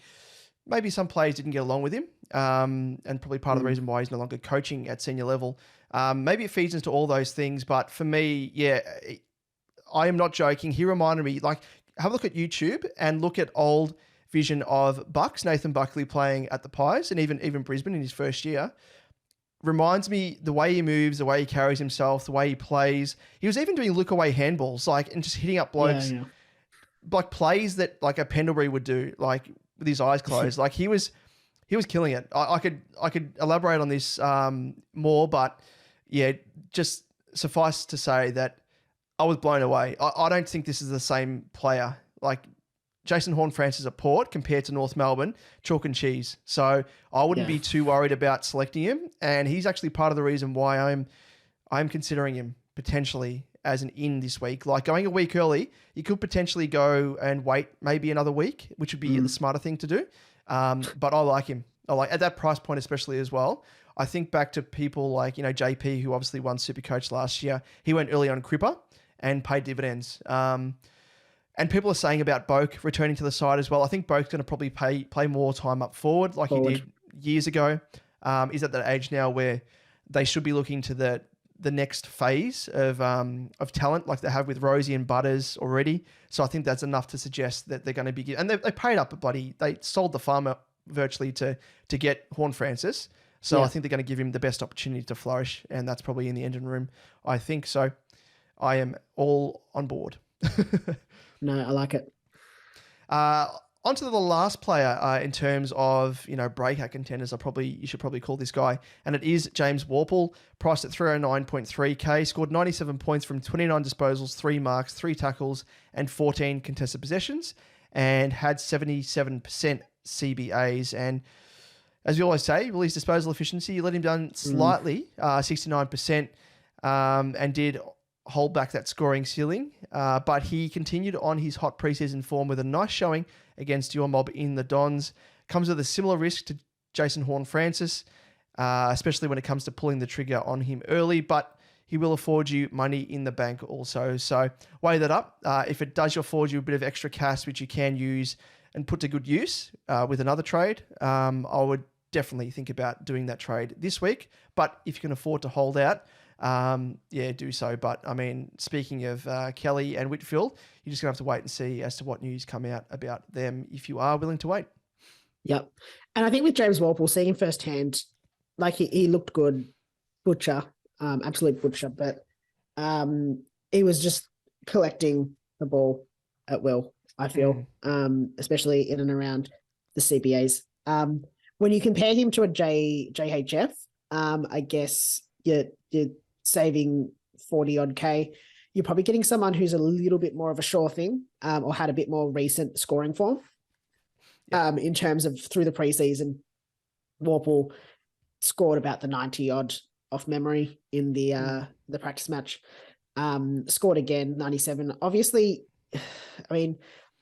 maybe some players didn't get along with him, and probably part of the reason why he's no longer coaching at senior level. Maybe it feeds into all those things, but for me, I am not joking. He reminded me, like, have a look at YouTube and look at old vision of Bucks, Nathan Buckley playing at the Pies, and even Brisbane in his first year. Reminds me the way he moves, the way he carries himself, the way he plays. He was even doing look away handballs, like, and just hitting up blokes, like plays that like a Pendlebury would do, like with his eyes closed. Like he was killing it. I could elaborate on this more, but yeah, just suffice to say that I was blown away. I don't think this is the same player. Like Jason Horne-Francis at Port compared to North Melbourne, chalk and cheese. So I wouldn't be too worried about selecting him. And he's actually part of the reason why I'm considering him potentially as an in this week. Like going a week early, you could potentially go and wait maybe another week, which would be the smarter thing to do. But I like him. I like at that price point, especially as well. I think back to people like, JP, who obviously won SuperCoach last year. He went early on Cripper and paid dividends. And people are saying about Boak returning to the side as well. I think Boak's going to probably play more time up forward like he did years ago. He's at that age now where they should be looking to the next phase of talent like they have with Rosie and Butters already. So I think that's enough to suggest that they're going to be... And they paid up they sold the farmer virtually to get Horne-Francis. So I think they're going to give him the best opportunity to flourish, and that's probably in the engine room, I think. So I am all on board. No, I like it. On to the last player in terms of, breakout contenders. You should probably call this guy. And it is James Worpel, priced at 309.3k, scored 97 points from 29 disposals, 3 marks, 3 tackles, and 14 contested possessions, and had 77% CBAs. And as we always say, release disposal efficiency, you let him down slightly, 69%, and did hold back that scoring ceiling. But he continued on his hot preseason form with a nice showing against your mob in the Dons. Comes with a similar risk to Jason Horne-Francis, especially when it comes to pulling the trigger on him early, but he will afford you money in the bank also. So weigh that up. If it does afford you a bit of extra cash, which you can use and put to good use with another trade, I would definitely think about doing that trade this week. But if you can afford to hold out, do so. But I mean, speaking of Kelly and Whitfield, you're just gonna have to wait and see as to what news come out about them if you are willing to wait. Yep. And I think with James Worpel, seeing him firsthand, like he looked good, butcher, absolute butcher, but he was just collecting the ball at will, I feel, especially in and around the CBAs. When you compare him to a JHF, I guess you're saving 40 odd K. You're probably getting someone who's a little bit more of a sure thing, or had a bit more recent scoring form. In terms of through the preseason, Worpel scored about the 90 odd off memory in the practice match. Scored again 97. Obviously, I mean,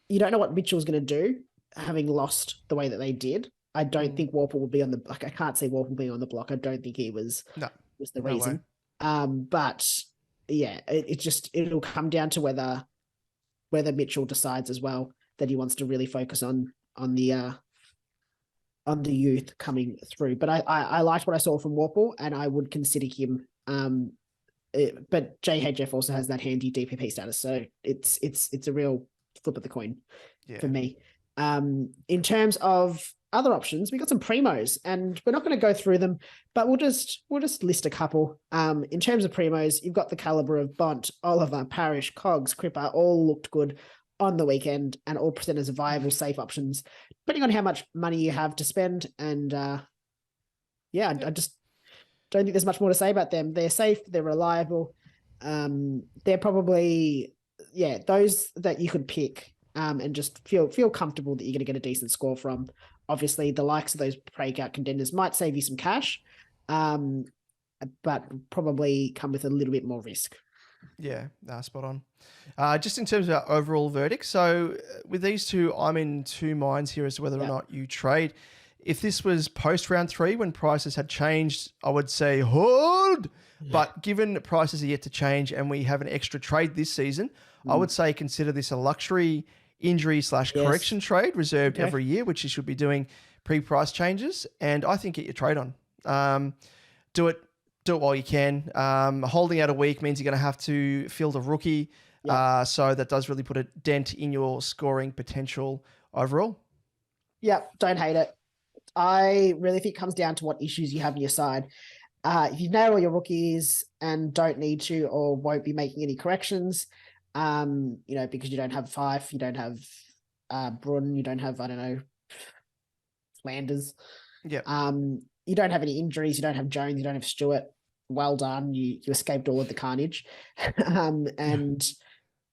you don't know what Mitchell's going to do, having lost the way that they did. I don't think Worpel will be on the, like, I can't see Worpel being on the block. I don't think he was the reason. But yeah, it'll come down to whether Mitchell decides as well that he wants to really focus on the youth coming through. But I liked what I saw from Worpel, and I would consider him. But JHF also has that handy DPP status, so it's a real flip of the coin for me. In terms of other options, we got some premos, and we're not going to go through them, but we'll just list a couple. In terms of premos, you've got the caliber of Bont, Oliver, Parrish, Cogs, Cripper, all looked good on the weekend and all presented as viable, safe options, depending on how much money you have to spend. And I just don't think there's much more to say about them. They're safe, they're reliable. They're probably, those that you could pick and just feel comfortable that you're going to get a decent score from. Obviously, the likes of those breakout contenders might save you some cash, but probably come with a little bit more risk. Yeah, spot on. Just in terms of our overall verdict, so with these two, I'm in two minds here as to whether or not you trade. If this was post round 3 when prices had changed, I would say hold. Yeah. But given prices are yet to change and we have an extra trade this season, I would say consider this a luxury injury/correction trade reserved every year, which you should be doing pre-price changes. And I think get your trade on. Do it while you can. Holding out a week means you're going to have to field a rookie. So that does really put a dent in your scoring potential overall. Yeah, don't hate it. I really think it comes down to what issues you have on your side. If you nail all your rookies and don't need to or won't be making any corrections, because you don't have Fyfe, you don't have Bruhn, you don't have, Flanders. Yeah. You don't have any injuries, you don't have Jones, you don't have Stewart. Well done. You escaped all of the carnage. Then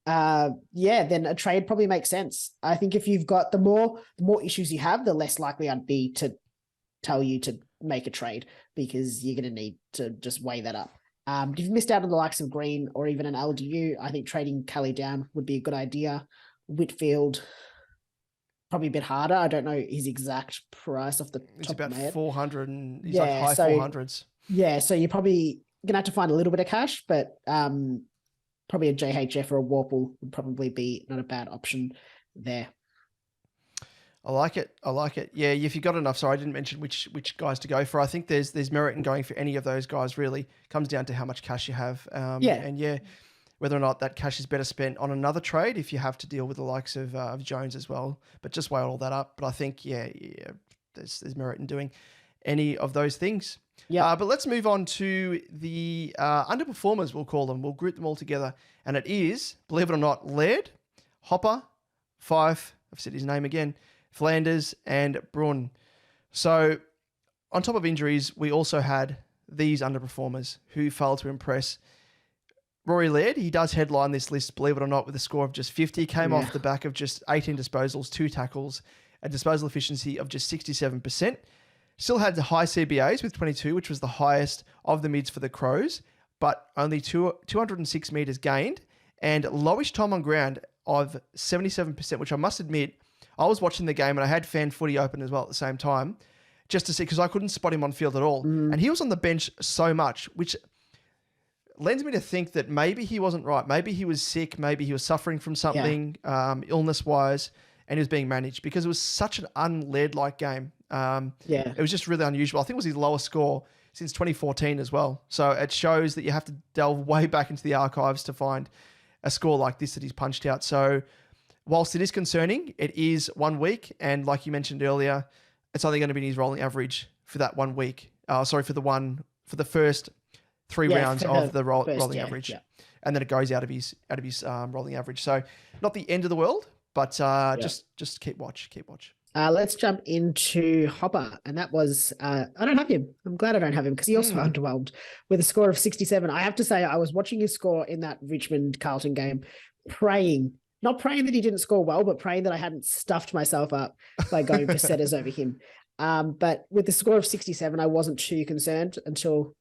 a trade probably makes sense. I think if you've got the more issues you have, the less likely I'd be to tell you to make a trade, because you're going to need to just weigh that up. If you've missed out on the likes of Green or even an LDU, I think trading Kelly down would be a good idea. Whitfield, probably a bit harder. I don't know his exact price off the top of my head. 400 and he's like high 400s. Yeah, so you're probably going to have to find a little bit of cash, but probably a JHF or a Worpel would probably be not a bad option there. I like it. Yeah, if you got enough, sorry, I didn't mention which guys to go for. I think there's merit in going for any of those guys, really. Comes down to how much cash you have. And whether or not that cash is better spent on another trade if you have to deal with the likes of Jones as well. But just weigh all that up. But I think, there's merit in doing any of those things. Yeah. But let's move on to the underperformers, we'll call them. We'll group them all together. And it is, believe it or not, Laird, Hopper, Fyfe, I've said his name again, Flanders, and Bruhn. So on top of injuries, we also had these underperformers who failed to impress. Rory Laird, he does headline this list, believe it or not, with a score of just 50. Came off the back of just 18 disposals, 2 tackles, a disposal efficiency of just 67%. Still had the high CBAs with 22, which was the highest of the mids for the Crows, but only 206 metres gained and lowish time on ground of 77%, which I must admit, I was watching the game and I had fan footy open as well at the same time, just to see, because I couldn't spot him on field at all. And he was on the bench so much, which lends me to think that maybe he wasn't right. Maybe he was sick. Maybe he was suffering from something illness-wise, and he was being managed because it was such an un-Laird-like game. It was just really unusual. I think it was his lowest score since 2014 as well. So it shows that you have to delve way back into the archives to find a score like this that he's punched out. So whilst it is concerning, it is 1 week. And like you mentioned earlier, it's only going to be his rolling average for that 1 week. For the first 3 rounds of the rolling average. Yeah. And then it goes out of his rolling average. So not the end of the world, but just keep watch. Let's jump into Hopper, and that was I don't have him. I'm glad I don't have him because he also underwhelmed with a score of 67. I have to say, I was watching his score in that Richmond Carlton game, not praying that he didn't score well, but praying that I hadn't stuffed myself up by going for setters over him. But with the score of 67, I wasn't too concerned until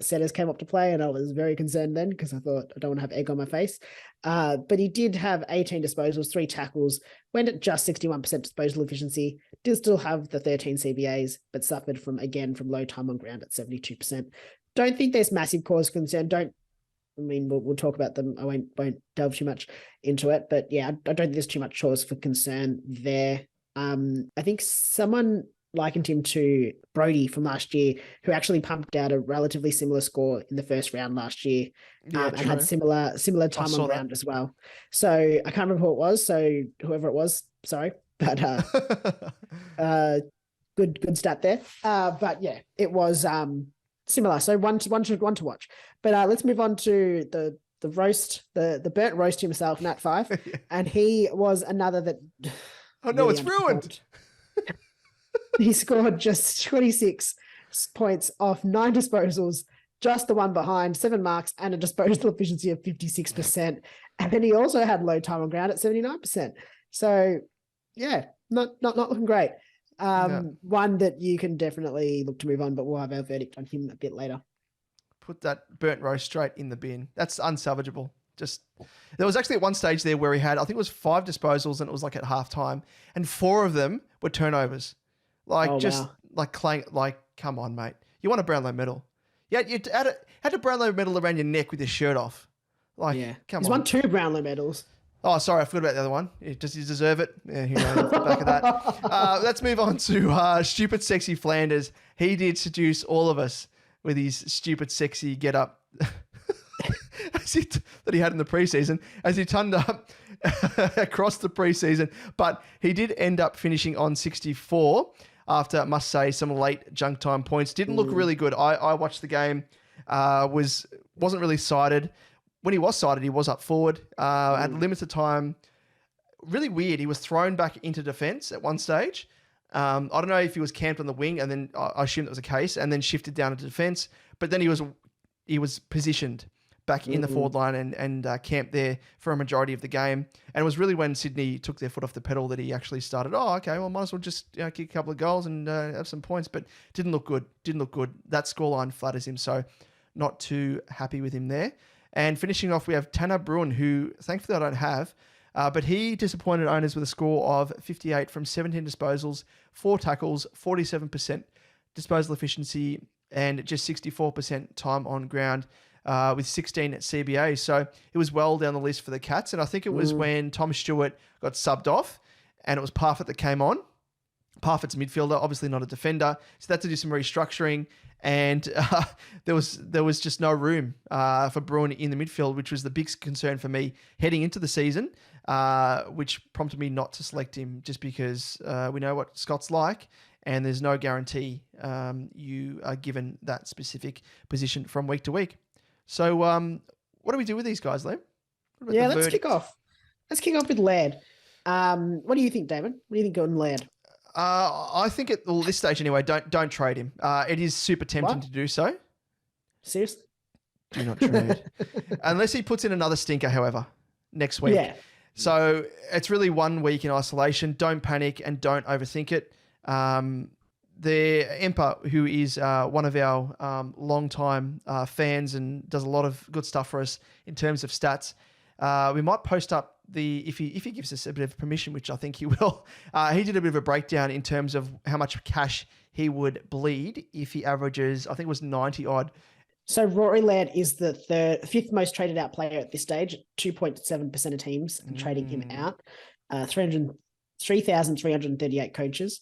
setters came up to play, and I was very concerned then because I thought I don't want to have egg on my face. But he did have 18 disposals, 3 tackles, went at just 61% disposal efficiency, did still have the 13 CBAs, but suffered from low time on ground at 72%. Don't think there's massive cause of concern. We'll talk about them. I won't delve too much into it, but yeah, I don't think there's too much cause for concern there. I think someone likened him to Brodie from last year, who actually pumped out a relatively similar score in the first round last year, and had similar time on ground as well. So I can't remember who it was. So whoever it was, sorry, but good stat there. But yeah, it was similar. So one to watch. But let's move on to the roast, the burnt roast himself, Nat Fyfe, and he was another that. Oh no, it's ruined. He scored just 26 points off 9 disposals, just the one behind, 7 marks, and a disposal efficiency of 56%. And then he also had low time on ground at 79%. So, yeah, not looking great. One that you can definitely look to move on, but we'll have our verdict on him a bit later. Put that burnt roast straight in the bin. That's unsalvageable. There was actually at one stage there where he had, I think it was 5 disposals, and it was like at halftime, and 4 of them were turnovers. Come on, mate. You want a Brownlow medal. Yeah, you had a Brownlow medal around your neck with your shirt off. Come on. He's won 2 Brownlow medals. Oh, sorry, I forgot about the other one. Does he deserve it? Yeah, who knows, off the back of that. Let's move on to stupid, sexy Flanders. He did seduce all of us with his stupid, sexy get-up that he had in the preseason as he turned up across the preseason. But he did end up finishing on 64 after, I must say, some late junk time points. Didn't look really good. I watched the game, wasn't really sighted. When he was sighted, he was up forward, had limited time. Really weird. He was thrown back into defence at one stage. I don't know if he was camped on the wing, and then I assume that was the case, and then shifted down into defence. But then he was positioned back in the forward line and camped there for a majority of the game. And it was really when Sydney took their foot off the pedal that he actually started, might as well just kick a couple of goals and have some points. But didn't look good. That scoreline flatters him, so not too happy with him there. And finishing off, we have Tanner Bruhn, who thankfully I don't have, but he disappointed owners with a score of 58 from 17 disposals, 4 tackles, 47% disposal efficiency, and just 64% time on ground, with 16 CBA. So it was well down the list for the Cats. And I think it was when Tom Stewart got subbed off and it was Parfitt that came on. Parfitt's a midfielder, obviously not a defender. So they had to do some restructuring. And there was just no room for Bruhn in the midfield, which was the big concern for me heading into the season, which prompted me not to select him just because we know what Scott's like. and there's no guarantee you are given that specific position from week to week. So what do we do with these guys, Liam? Yeah, let's kick off. Let's kick off with Laird. What do you think, David? What do you think on Laird? I think at this stage anyway, don't trade him. It is super tempting to do so. Seriously? Do not trade. Unless he puts in another stinker, however, next week. Yeah. So it's really 1 week in isolation. Don't panic and don't overthink it. The Emperor, who is one of our long-time fans and does a lot of good stuff for us in terms of stats, we might post up if he gives us a bit of permission, which I think he will. He did a bit of a breakdown in terms of how much cash he would bleed if he averages, I think it was 90 odd. So Rory Laird is the fifth most traded out player at this stage. 2.7% of teams are trading him out. 3,338 coaches.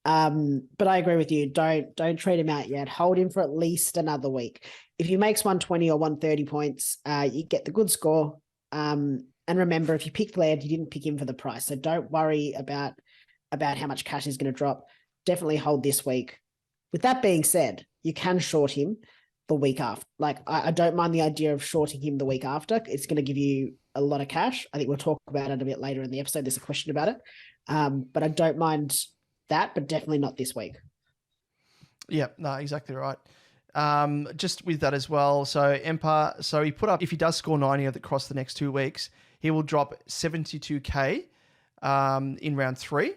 But I agree with you. Don't trade him out yet. Hold him for at least another week. If he makes 120 or 130 points, you get the good score. And remember, if you picked Laird, you didn't pick him for the price. So don't worry about how much cash is going to drop. Definitely hold this week. With that being said, you can short him the week after. Like, I don't mind the idea of shorting him the week after. It's going to give you a lot of cash. I think we'll talk about it a bit later in the episode. There's a question about it. But I don't mind that, but definitely not this week. Yeah, no, exactly right. Just with that as well. So Empire, so he put up, if he does score 90 across the next 2 weeks, he will drop 72K in round 3.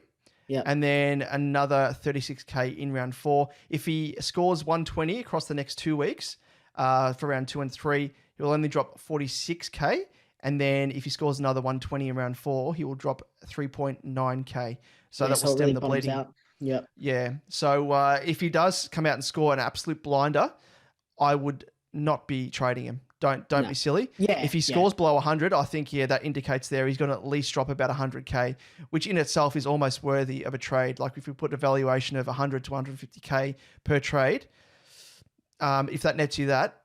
Yeah. And then another 36K in round 4. If he scores 120 across the next 2 weeks for round 2 and 3, he will only drop 46K. And then if he scores another 120 in round 4, he will drop 3.9K. So that will stem really the bleeding. out. Yep. Yeah. So if he does come out and score an absolute blinder, I would not be trading him. Don't be silly. Yeah. If he scores below 100, I think, that indicates there he's going to at least drop about 100K, which in itself is almost worthy of a trade. Like if we put a valuation of 100 to 150K per trade, if that nets you that,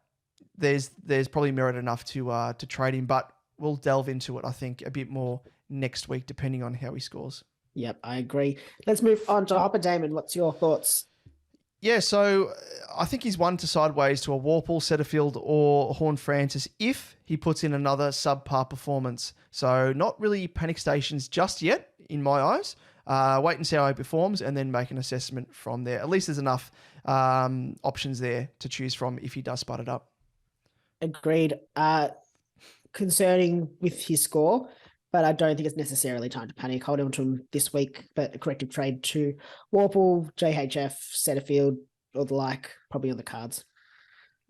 there's probably merit enough to trade him. But we'll delve into it, I think, a bit more next week, depending on how he scores. Yep, I agree. Let's move on to Hopper. Damon, what's your thoughts? Yeah, so I think he's one to sideways to a Warple, Setterfield, or Horn Francis if he puts in another subpar performance. So not really panic stations just yet, in my eyes. Wait and see how he performs and then make an assessment from there. At least there's enough options there to choose from if he does spud it up. Agreed. Concerning with his score, but I don't think it's necessarily time to panic. Hold on to him this week, but a corrective trade to Warple, JHF, Setterfield, or the like, probably on the cards.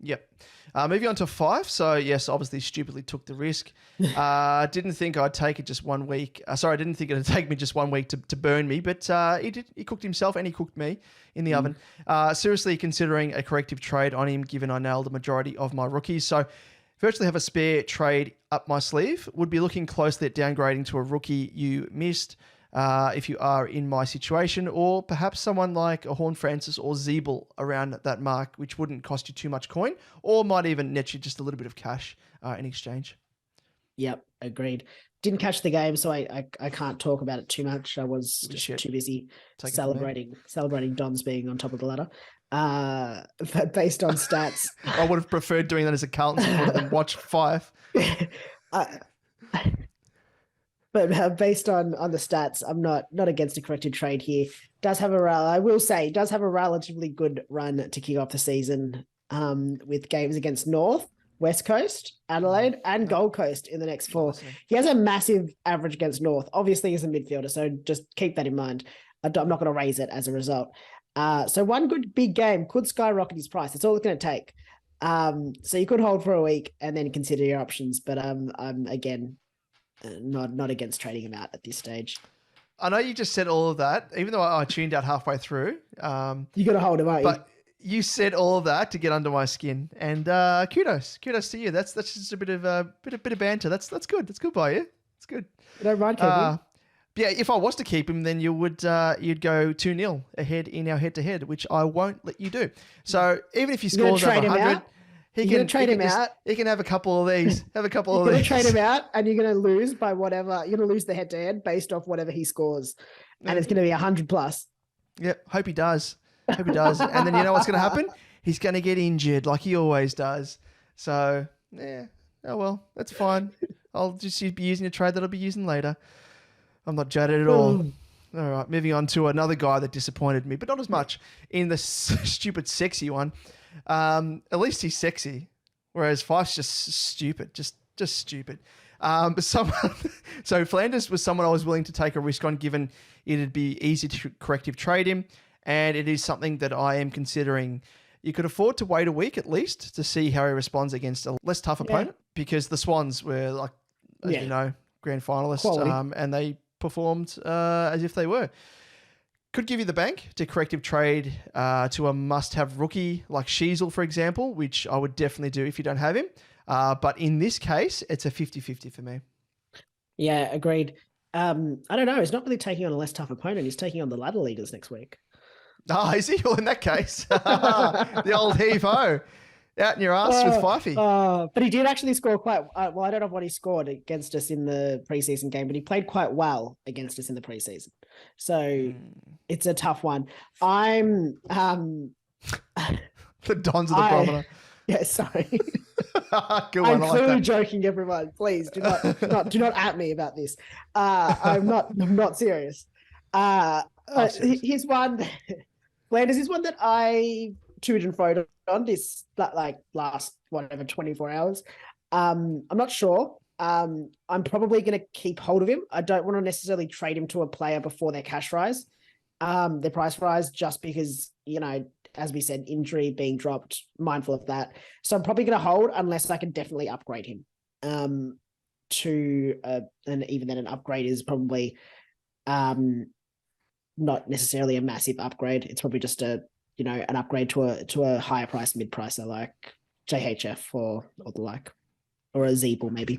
Yep. Moving on to Fyfe. So, yes, obviously stupidly took the risk. Didn't think I'd take it just 1 week. I didn't think it'd take me just 1 week to burn me, but he did. He cooked himself and he cooked me in the oven. Seriously considering a corrective trade on him, given I nailed the majority of my rookies. So, virtually have a spare trade up my sleeve. Would be looking closely at downgrading to a rookie you missed if you are in my situation, or perhaps someone like a Horn Francis or Zeeble around that mark, which wouldn't cost you too much coin, or might even net you just a little bit of cash in exchange. Yep, agreed. Didn't catch the game, so I can't talk about it too much. I was just too busy celebrating Don's being on top of the ladder. But based on stats, I would have preferred doing that as a Carlton supporter than watch Fyfe. But based on the stats, I'm not against a corrected trade here. I will say, does have a relatively good run to kick off the season with games against North, West Coast, Adelaide, and Gold Coast in the next 4. He has a massive average against North. Obviously, he's a midfielder, so just keep that in mind. I'm not going to raise it as a result. So one good big game could skyrocket his price. That's all it's going to take. So you could hold for a week and then consider your options. But I'm again not against trading him out at this stage. I know you just said all of that, even though I tuned out halfway through. You got to hold him, aren't you? But you said all of that to get under my skin, and kudos to you. That's just a bit of banter. That's good. That's good by you. It's good. You don't mind, Kevin? Yeah, if I was to keep him, then you'd go 2-0 ahead in our head-to-head, which I won't let you do. So even if he scores over 100, he can trade him out. He can have a couple of these. You're going to trade him out, and you're going to lose by whatever. You're going to lose the head-to-head based off whatever he scores, and it's going to be 100 plus. Yep. Hope he does. Hope he does. And then you know what's going to happen? He's going to get injured like he always does. So, yeah. Oh, well, that's fine. I'll just be using a trade that I'll be using later. I'm not jaded at all. All right, moving on to another guy that disappointed me, but not as much in the stupid sexy one. At least he's sexy, whereas Fyfe's just stupid, just stupid. But so Flanders was someone I was willing to take a risk on, given it'd be easy to corrective trade him, and it is something that I am considering. You could afford to wait a week at least to see how he responds against a less tough opponent, because the Swans were, like, as you know, grand finalists, and they performed as if they were. Could give you the bank to corrective trade to a must-have rookie like Sheasel, for example, which I would definitely do if you don't have him. But in this case, it's a 50-50 for me. Yeah, agreed. I don't know. He's not really taking on a less tough opponent. He's taking on the ladder leaders next week. Oh, is he? Well, in that case, the old heave-ho. Out in your ass with Fyfe. But he did actually score quite well. I don't know what he scored against us in the preseason game, but he played quite well against us in the preseason. So it's a tough one. I'm the Dons of the Barometer. Yeah, sorry. Good one. I'm clearly joking, everyone. Please do not at me about this. I'm not serious. Here's one. Flanders is one that I toed and froed on this last 24 hours. I'm not sure. I'm probably going to keep hold of him. I don't want to necessarily trade him to a player before their cash rise, their price rise, just because, as we said, injury being dropped, mindful of that. So I'm probably going to hold unless I can definitely upgrade him and even then an upgrade is probably not necessarily a massive upgrade. It's probably just an upgrade to a higher price, mid pricer like JHF or the like, or a Zeeble maybe.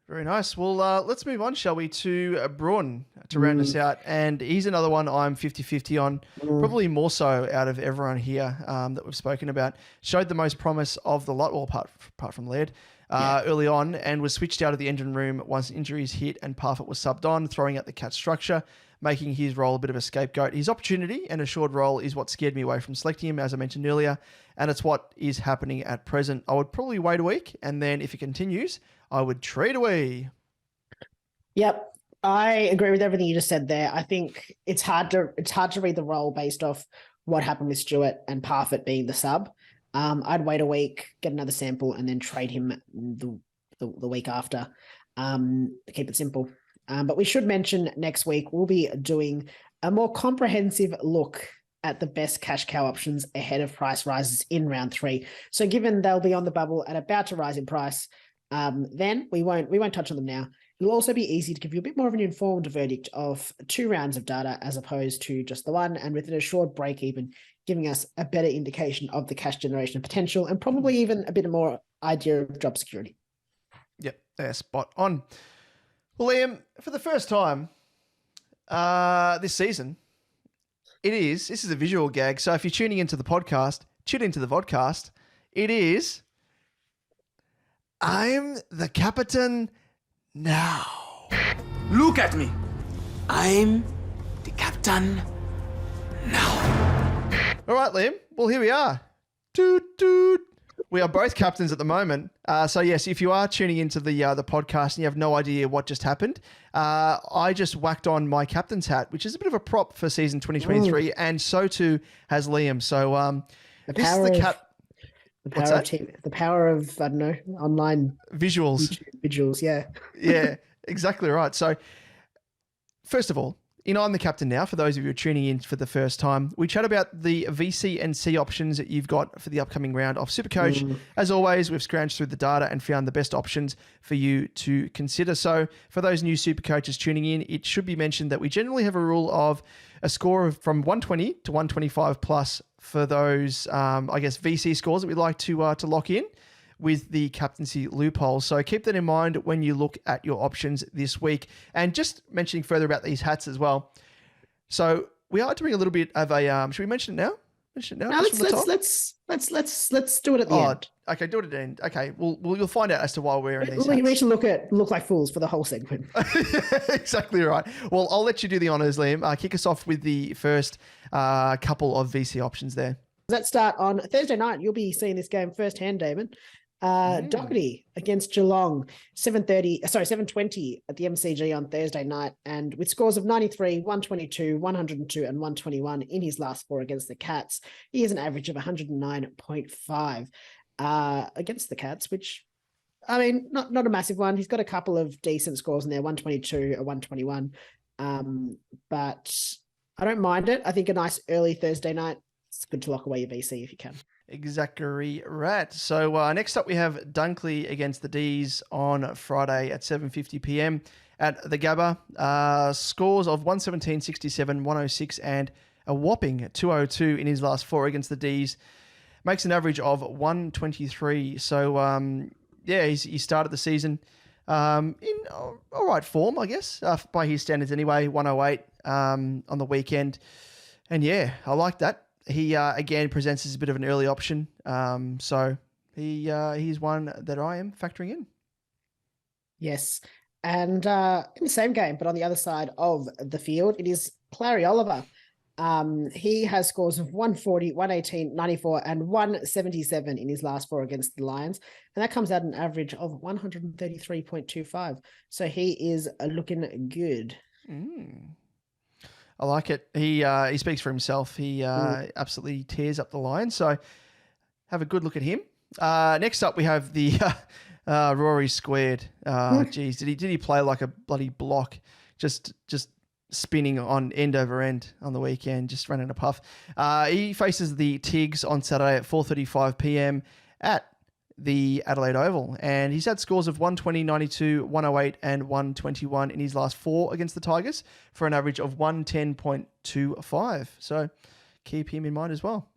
Very nice. Well, let's move on, shall we, to Bruhn to round us out. And he's another one I'm 50-50 on, probably more so out of everyone here that we've spoken about. Showed the most promise of the lot, well, apart from Laird, early on, and was switched out of the engine room once injuries hit and Parfitt was subbed on, throwing out the cat structure, making his role a bit of a scapegoat. His opportunity and assured role is what scared me away from selecting him, as I mentioned earlier, and it's what is happening at present. I would probably wait a week, and then if it continues, I would trade away. Yep, I agree with everything you just said there. I think it's hard to read the role based off what happened with Stewart and Parfitt being the sub. I'd wait a week, get another sample, and then trade him the week after. Keep it simple. But we should mention next week we'll be doing a more comprehensive look at the best cash cow options ahead of price rises in round 3. So given they'll be on the bubble and about to rise in price, then we won't touch on them now. It'll also be easy to give you a bit more of an informed verdict of 2 rounds of data as opposed to just the one, and with an assured break even, giving us a better indication of the cash generation potential and probably even a bit more idea of job security. Yep, they're spot on. Well, Liam, for the first time this season, this is a visual gag. So if you're tuning into the podcast, tune into the vodcast. It is, I'm the captain now. Look at me. I'm the captain now. All right, Liam. Well, here we are. Toot, toot. We are both captains at the moment. So, yes, if you are tuning into the podcast and you have no idea what just happened, I just whacked on my captain's hat, which is a bit of a prop for season 2023, and so too has Liam. So, The power of, I don't know, online visuals. Yeah. Yeah, exactly right. So, first of all, I'm the captain now. For those of you who are tuning in for the first time, we chat about the VC and C options that you've got for the upcoming round of SuperCoach. As always, we've scrounged through the data and found the best options for you to consider. So for those new SuperCoaches tuning in, it should be mentioned that we generally have a rule of a score of from 120 to 125 plus for those, VC scores that we like to lock in with the captaincy loophole. So keep that in mind when you look at your options this week. And just mentioning further about these hats as well. So we are doing a little bit of a, should we mention it now? No, No, just from the top? let's do it at the end. Okay, do it at the end. Okay, well, you'll find out as to why we're wearing these We hats. should look like fools for the whole segment. Exactly right. Well, I'll let you do the honors, Liam. Kick us off with the first couple of VC options there. Let's start on Thursday night. You'll be seeing this game firsthand, Damon. Doherty against Geelong, 7:20 at the MCG on Thursday night, and with scores of 93, 122, 102, and 121 in his last 4 against the Cats. He has an average of 109.5 against the Cats, which, I mean, not a massive one. He's got a couple of decent scores in there, 122, a 121, but I don't mind it. I think a nice early Thursday night. It's good to lock away your VC if you can. Exactly right. So next up we have Dunkley against the D's on Friday at 7:50 p.m. at the Gabba. Scores of 117, 67, 106 and a whopping 202 in his last 4 against the D's. Makes an average of 123. So he started the season in all right form, I guess, by his standards anyway, 108 on the weekend. And yeah, I like that. He, again, presents as a bit of an early option. So he's one that I am factoring in. Yes. And in the same game, but on the other side of the field, it is Clary Oliver. He has scores of 140, 118, 94, and 177 in his last 4 against the Lions. And that comes out an average of 133.25. So he is looking good. I like it. He speaks for himself. He absolutely tears up the line. So have a good look at him. Next up, we have the Rory squared. Geez, did he play like a bloody block? Just spinning on end over end on the weekend, just running a puff. He faces the Tigs on Saturday at 4:35 p.m. at the Adelaide Oval, and he's had scores of 120, 92, 108 and 121 in his last 4 against the Tigers for an average of 110.25. So keep him in mind as well.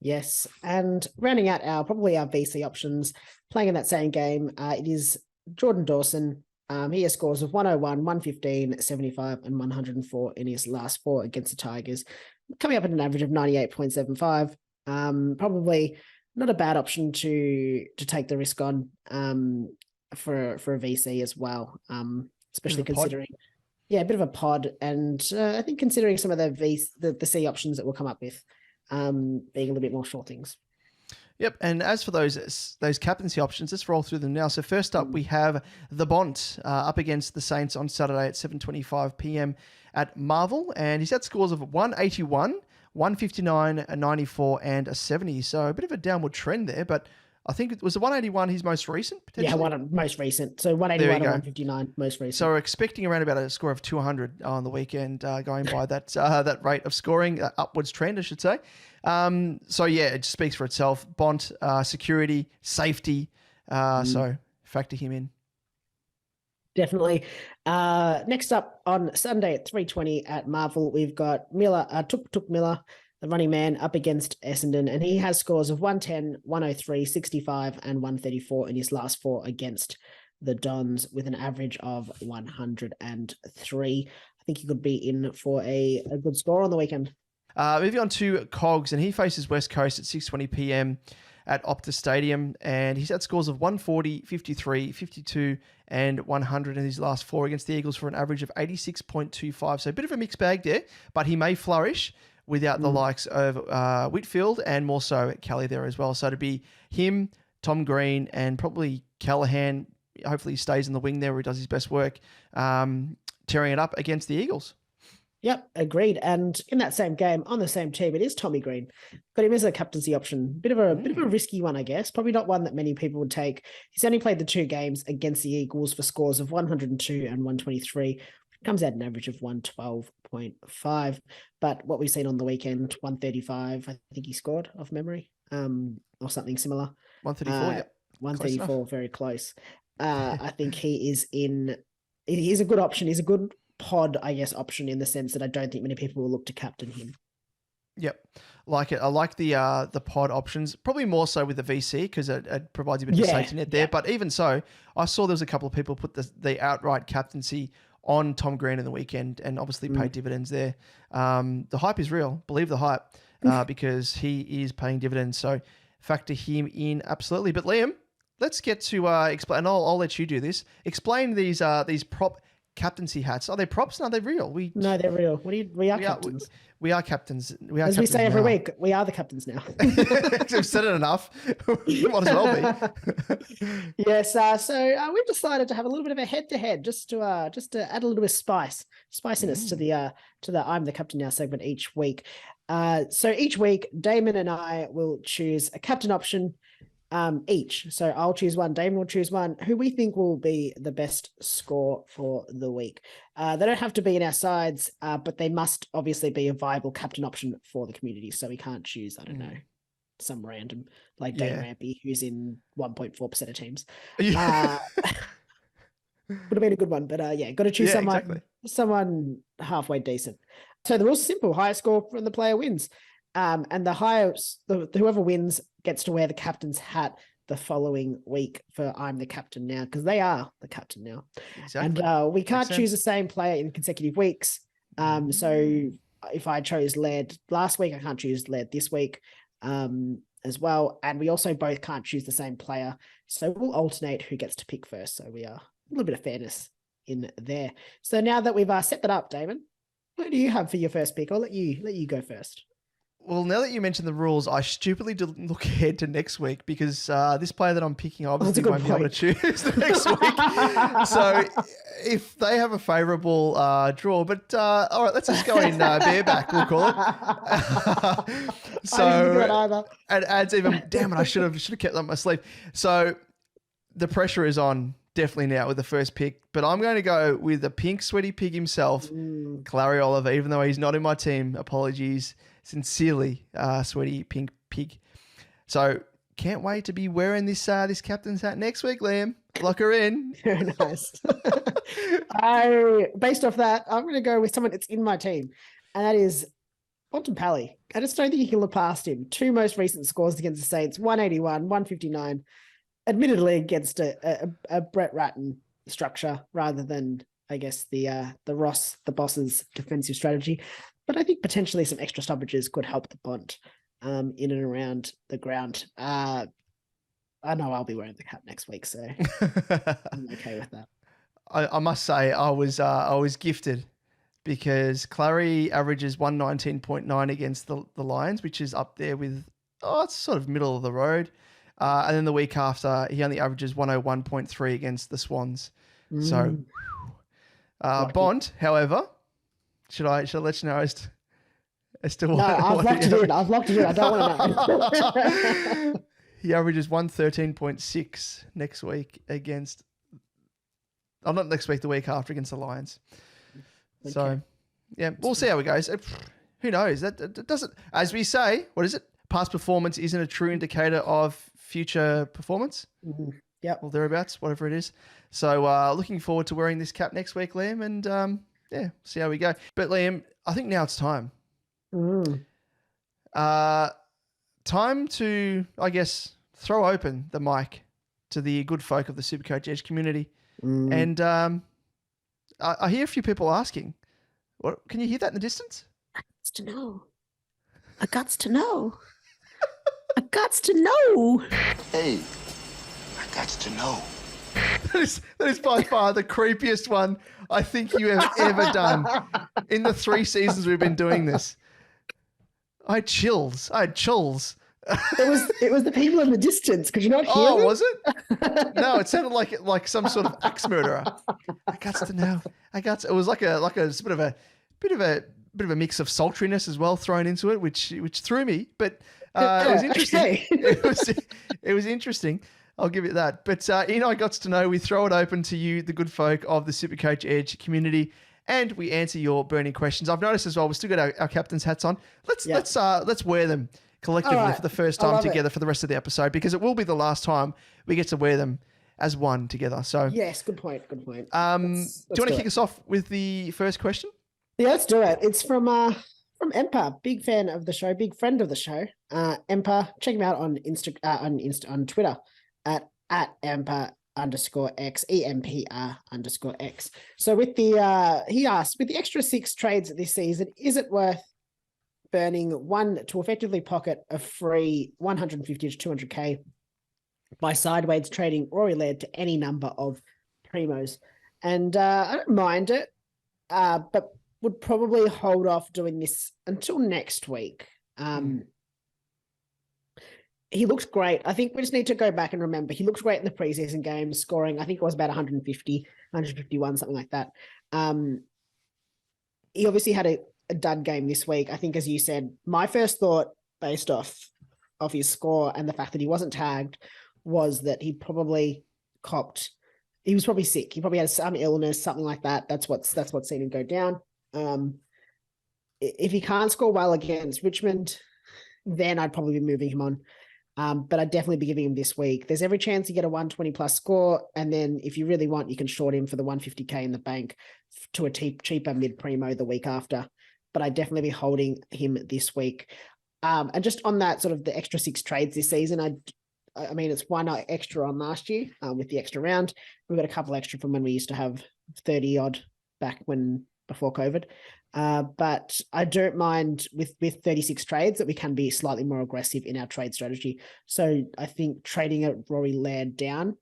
Yes, and rounding out our VC options, playing in that same game, it is Jordan Dawson. He has scores of 101, 115, 75 and 104 in his last 4 against the Tigers, coming up at an average of 98.75. Probably not a bad option to take the risk on for a VC as well, especially considering, a bit of a pod, and I think considering some of the C options that we'll come up with being a little bit more short things. Yep, and as for those captaincy options, let's roll through them now. So first up, we have the Bont up against the Saints on Saturday at 7:25 p.m. at Marvel, and he's had scores of 181, 159, a 94 and a 70. So a bit of a downward trend there, but I think it was the 181 his most recent, potentially? Yeah, most recent. So 181 and 159 most recent. So we're expecting around about a score of 200 on the weekend, going by that rate of scoring, upwards trend, I should say. So yeah, it just speaks for itself. Bont, security, safety. So factor him in. Definitely. Next up on Sunday at 3:20 at Marvel, we've got Miller, Tuk Miller, the running man, up against Essendon, and he has scores of 110, 103, 65, and 134 in his last 4 against the Dons, with an average of 103. I think he could be in for a good score on the weekend. Moving on to Cogs, and he faces West Coast at 6:20 p.m. at Optus Stadium, and he's had scores of 140, 53, 52, and 100 in his last 4 against the Eagles for an average of 86.25. So a bit of a mixed bag there, but he may flourish without the likes of Whitfield and more so Kelly there as well. So to be him, Tom Green, and probably Callahan, hopefully he stays in the wing there where he does his best work, tearing it up against the Eagles. Yep, agreed. And in that same game, on the same team, it is Tommy Green. Got him as a captaincy option. Bit of a risky one, I guess. Probably not one that many people would take. He's only played the 2 games against the Eagles for scores of 102 and 123. Comes out an average of 112.5. But what we've seen on the weekend, 135, I think he scored off memory, or something similar. 134, yep. 134, very close. I think he's a good option. He's a good pod, I guess, option in the sense that I don't think many people will look to captain him. Yep. Like it. I like the pod options, probably more so with the VC because it provides a bit of a safety net there. But even so, I saw there was a couple of people put the outright captaincy on Tom Green in the weekend and obviously paid dividends there. The hype is real. Believe the hype. because he is paying dividends. So factor him in absolutely. But Liam, let's get to explain. And I'll let you do this. Explain these prop captaincy hats. Are they props? No, they're real. No, they're real. We are captains. We are captains. We are As captains we say every now. week, we are the captains now. We've said it enough. Might as well be. Yes. So we've decided to have a little bit of a head-to-head, just to add a little bit of spiciness to the I'm the Captain Now segment each week. So each week, Damon and I will choose a captain option each. So I'll choose one, Damon will choose one, who we think will be the best score for the week. They don't have to be in our sides, but they must obviously be a viable captain option for the community. So we can't choose, I don't know, some random like Dane Rampy, who's in 1.4% of teams. Would have been a good one, but got to choose someone halfway decent. So the rules are simple: highest score from the player wins. And whoever wins gets to wear the captain's hat the following week for I'm the Captain Now, because they are the captain now. Exactly. And we can't choose the same player in consecutive weeks. So if I chose Laird last week, I can't choose Laird this week as well. And we also both can't choose the same player. So we'll alternate who gets to pick first. So we are a little bit of fairness in there. So now that we've set that up, Damon, what do you have for your first pick? I'll let you go first. Well, now that you mentioned the rules, I stupidly didn't look ahead to next week because this player that I'm picking obviously won't be able to choose the next week. So if they have a favourable draw, but all right, let's just go in bareback, we'll call it. So it adds even, damn it, I should have kept that up my sleeve. So the pressure is on definitely now with the first pick, but I'm going to go with the pink sweaty pig himself, Clary Oliver, even though he's not in my team. Apologies. Sincerely, sweaty pink pig. So can't wait to be wearing this this captain's hat next week, Liam. Lock her in. Very nice. Based off that, I'm going to go with someone that's in my team, and that is Bontempelli. I just don't think you can look past him. 2 most recent scores against the Saints: 181, 159. Admittedly, against a Brett Ratton structure rather than, I guess, the Ross, the boss's defensive strategy. But I think potentially some extra stoppages could help the Bont in and around the ground. I know I'll be wearing the cap next week, so I'm okay with that. I must say I was gifted because Clary averages 119.9 against the Lions, which is up there with, it's sort of middle of the road. And then the week after, he only averages 101.3 against the Swans. So Bont, however, should I let you know as to what? No, I've locked it in. I've locked it in. I don't want to know. He averages 113.6 next week against. Oh, not next week. The week after against the Lions. Okay. So, yeah, we'll see how it goes. Who knows? That doesn't. As we say, what is it? Past performance isn't a true indicator of future performance. Mm-hmm. Yep. Or thereabouts, whatever it is. So, looking forward to wearing this cap next week, Liam, and see how we go. But Liam, I think now it's time. Time to, I guess, throw open the mic to the good folk of the SuperCoach Edge community. And I hear a few people asking, "What? Can you hear that in the distance?" I guts to know. I guts to know. I guts to know. Hey, I guts to know. That is by far the creepiest one I think you have ever done in the 3 seasons we've been doing this. I had chills. It was the people in the distance. Could you not hear them? Oh, was it? No, it sounded like some sort of axe murderer. I guts to know. It was like a bit of a mix of sultriness as well thrown into it, which threw me. But it was interesting. It was interesting. I'll give it that. But in I Gots to Know, we throw it open to you, the good folk of the SuperCoach Edge community, and we answer your burning questions. I've noticed as well, we've still got our captain's hats on. Let's wear them collectively for the first time together for the rest of the episode, because it will be the last time we get to wear them as one together. So yes, good point. Do you want to kick us off with the first question? Yeah, let's do it. It's from Empa, big fan of the show, big friend of the show. Empa, check him out on on Twitter at Empa_X, EMPR_X. So with the he asked, with the extra 6 trades this season, is it worth burning one to effectively pocket a free 150 to 200k by sideways trading Rory Laird to any number of premos. And I don't mind it, but would probably hold off doing this until next week. He looks great. I think we just need to go back and remember he looks great in the preseason games, scoring, I think it was about 150, 151, something like that. He obviously had a dud game this week. I think, as you said, my first thought based off his score and the fact that he wasn't tagged was that he probably he was probably sick. He probably had some illness, something like that. That's what's seen him go down. If he can't score well against Richmond, then I'd probably be moving him on. But I'd definitely be giving him this week. There's every chance you get a 120 plus score. And then if you really want, you can short him for the 150k in the bank to a cheaper mid primo the week after. But I'd definitely be holding him this week. And just on that sort of the extra 6 trades this season, I mean, it's one extra on last year with the extra round. We've got a couple extra from when we used to have 30 odd back before COVID. But I don't mind with 36 trades that we can be slightly more aggressive in our trade strategy. So I think trading a Rory Laird down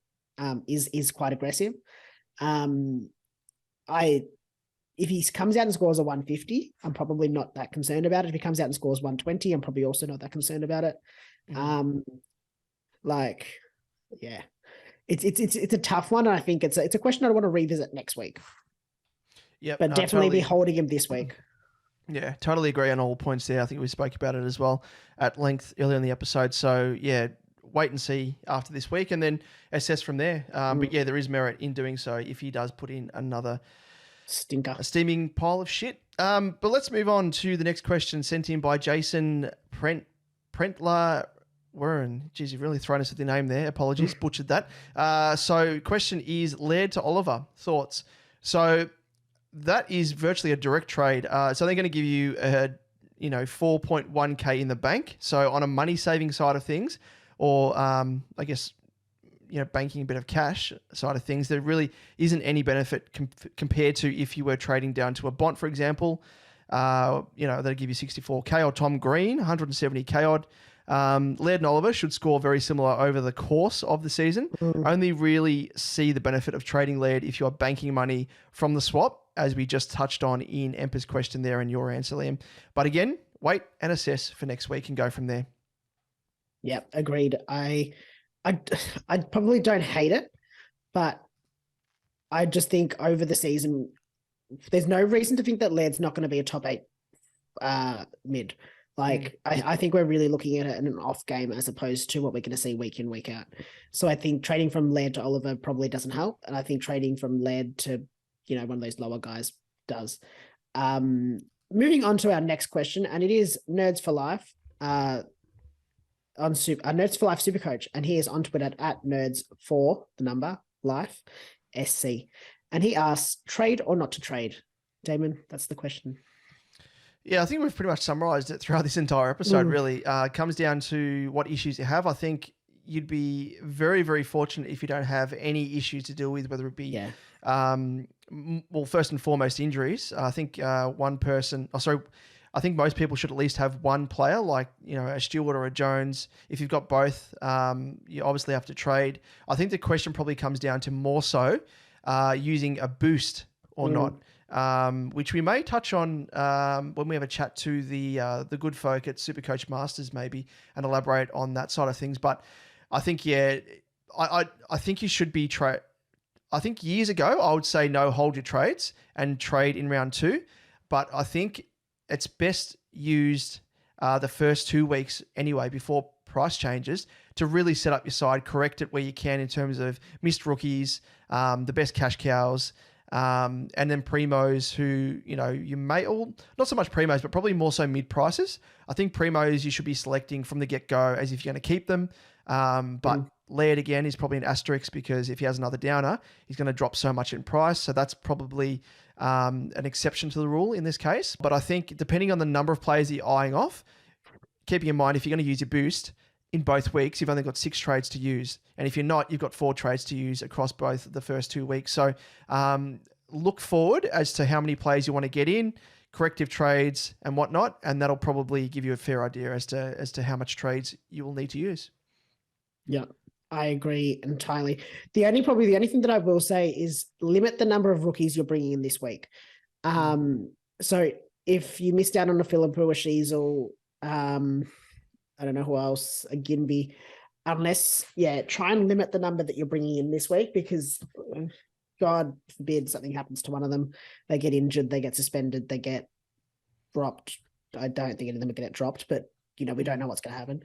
is quite aggressive. If he comes out and scores a 150, I'm probably not that concerned about it. If he comes out and scores 120, I'm probably also not that concerned about it. It's a tough one. And I think it's a question I want to revisit next week. Yeah, but definitely be holding him this week. Yeah, totally agree on all points there. I think we spoke about it as well at length earlier in the episode. So yeah, wait and see after this week and then assess from there. But yeah, there is merit in doing so if he does put in another a steaming pile of shit. But let's move on to the next question sent in by Jason Prentler. Geez, you've really thrown us with the name there. Apologies, butchered that. So question is Laird to Oliver. Thoughts? So that is virtually a direct trade. So they're going to give you 4.1k in the bank. So on a money saving side of things, or I guess banking a bit of cash side of things, there really isn't any benefit compared to if you were trading down to a Bont, for example. They'll give you 64k, or Tom Green 170k odd. Laird and Oliver should score very similar over the course of the season. Only really see the benefit of trading Laird if you are banking money from the swap, as we just touched on in Emper's question there and your answer, Liam. But again, wait and assess for next week and go from there. Yeah, agreed. I probably don't hate it, but I just think over the season, there's no reason to think that Laird's not going to be a top 8 mid. I think we're really looking at it in an off game as opposed to what we're going to see week in, week out. So I think trading from Laird to Oliver probably doesn't help. And I think trading from Laird to, one of those lower guys does. Moving on to our next question, and it is Nerds for Life on Nerds for Life SuperCoach. And he is on Twitter at Nerds for the number Life SC. And he asks, trade or not to trade? Damon, that's the question. Yeah, I think we've pretty much summarised it throughout this entire episode, really. It comes down to what issues you have. I think you'd be very, very fortunate if you don't have any issues to deal with, whether it be, first and foremost, injuries. I think I think most people should at least have one player, like, a Stewart or a Jones. If you've got both, you obviously have to trade. I think the question probably comes down to more so using a boost or not. Which we may touch on when we have a chat to the good folk at SuperCoach Masters, maybe, and elaborate on that side of things. But I think, I think you should be I think years ago I would say no, hold your trades and trade in round 2. But I think it's best used the first 2 weeks anyway before price changes to really set up your side, correct it where you can in terms of missed rookies, the best cash cows. And then primos who, you may, or not so much primos, but probably more so mid prices. I think primos you should be selecting from the get-go as if you're going to keep them. But Laird, again, is probably an asterisk because if he has another downer, he's going to drop so much in price. So that's probably an exception to the rule in this case. But I think depending on the number of players you're eyeing off, keeping in mind if you're going to use your boost in both weeks, you've only got 6 trades to use. And if you're not, you've got 4 trades to use across both the first 2 weeks. So look forward as to how many players you want to get in. corrective trades and whatnot, and that'll probably give you a fair idea as to how much trades you will need to use. Yeah, I agree entirely. The only thing that I will say is limit the number of rookies you're bringing in this week. So if you missed out on a Philippou, a Sheasel, I don't know who else, a Ginby, try and limit the number that you're bringing in this week, because God forbid something happens to one of them. They get injured, they get suspended, they get dropped. I don't think any of them are going to get dropped, but we don't know what's going to happen.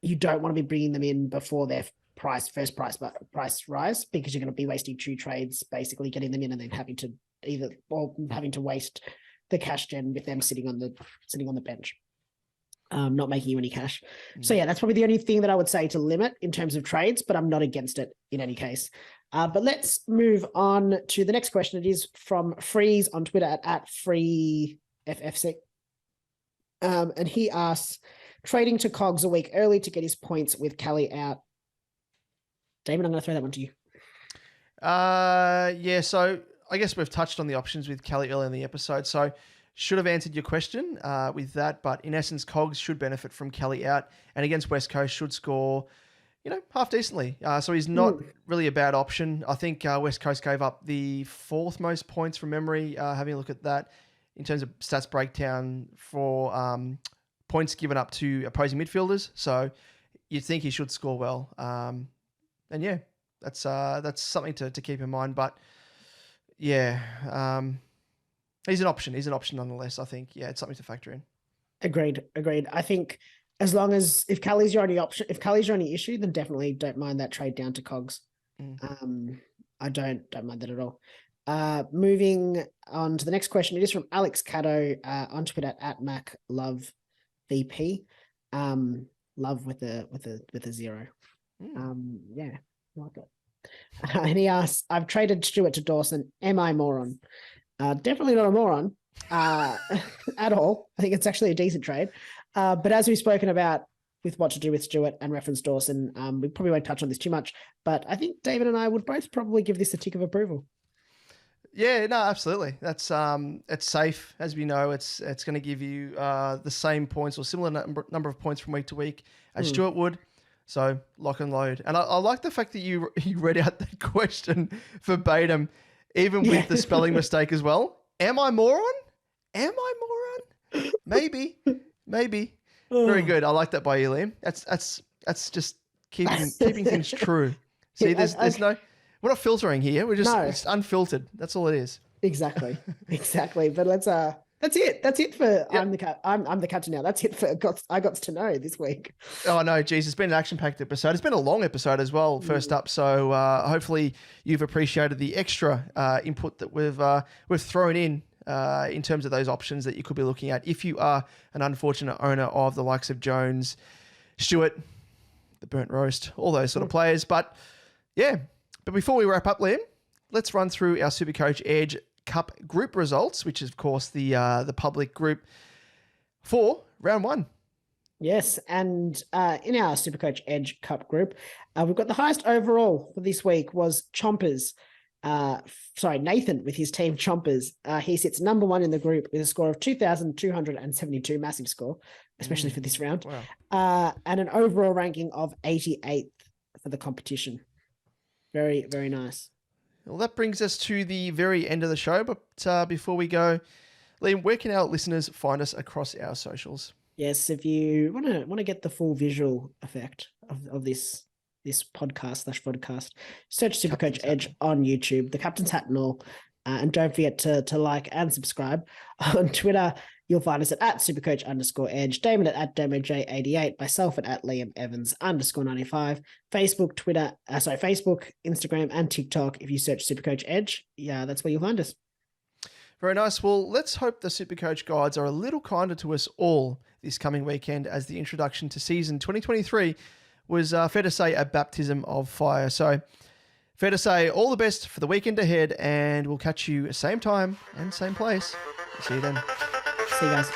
You don't want to be bringing them in before their price rise, because you're going to be wasting 2 trades, basically getting them in and then having to waste the cash gen with them sitting on the bench. Not making you any cash. So yeah, that's probably the only thing that I would say to limit in terms of trades, but I'm not against it in any case. But let's move on to the next question. It is from Freeze on Twitter at FreeFFC. And he asks, trading to Cogs a week early to get his points with Callie out. Damon, I'm going to throw that one to you. Yeah, so I guess we've touched on the options with Callie earlier in the episode, so should have answered your question with that, but in essence, Cogs should benefit from Kelly out, and against West Coast should score, half decently. So he's not really a bad option. I think West Coast gave up the 4th most points from memory, having a look at that in terms of stats breakdown for points given up to opposing midfielders. So you'd think he should score well. And yeah, that's something to keep in mind. But yeah, he's an option. He's an option nonetheless. I think, yeah, it's something to factor in. Agreed. I think as long as if Callie's your only option, if Callie's your only issue, then definitely don't mind that trade down to Cogs. I don't mind that at all. Moving on to the next question. It is from Alex Caddo on Twitter at MacLoveVP. Love with a 0. Yeah, like it. And he asks, I've traded Stewart to Dawson. Am I a moron? Definitely not a moron at all. I think it's actually a decent trade. But as we've spoken about with what to do with Stewart and reference Dawson, we probably won't touch on this too much, but I think David and I would both probably give this a tick of approval. Yeah, no, absolutely. That's it's safe, as we know. It's going to give you the same points or similar number of points from week to week as Stewart would. So lock and load. And I like the fact that you read out that question verbatim, even with the spelling mistake as well. Am I moron? Am I moron? Maybe. Very good. I like that by you, Liam. That's just keeping things true. See, there's no. We're not filtering here. We're just it's unfiltered. That's all it is. Exactly. But let's that's it for yep. I'm the captain now. That's it for I got to know this week. Oh no, geez, it's been an action-packed episode. It's been a long episode as well. First up, so hopefully you've appreciated the extra input that we've thrown in terms of those options that you could be looking at if you are an unfortunate owner of the likes of Jones, Stewart, the Burnt Roast, all those sort of players. But yeah. But before we wrap up, Liam, let's run through our SuperCoach Edge Cup group results, which is, of course, the public group for round 1. Yes, and in our SuperCoach Edge Cup group, we've got the highest overall for this week was Chompers. Nathan with his team Chompers. He sits number 1 in the group with a score of 2,272, massive score, especially for this round, and an overall ranking of 88th for the competition. Very, very nice. Well, that brings us to the very end of the show. But before we go, Liam, where can our listeners find us across our socials? Yes, if you want to get the full visual effect of this podcast/podcast, search SuperCoach Edge on YouTube, the Captain's Hat and all. And don't forget to like and subscribe. On Twitter, you'll find us at @SuperCoach_Edge, Damon at DamoJ88, myself at Liam Evans_95, Facebook, Instagram, and TikTok. If you search SuperCoach Edge, yeah, that's where you'll find us. Very nice. Well, let's hope the SuperCoach guides are a little kinder to us all this coming weekend, as the introduction to season 2023 was, fair to say, a baptism of fire. So, fair to say, all the best for the weekend ahead, and we'll catch you same time and same place. See you then. See you guys.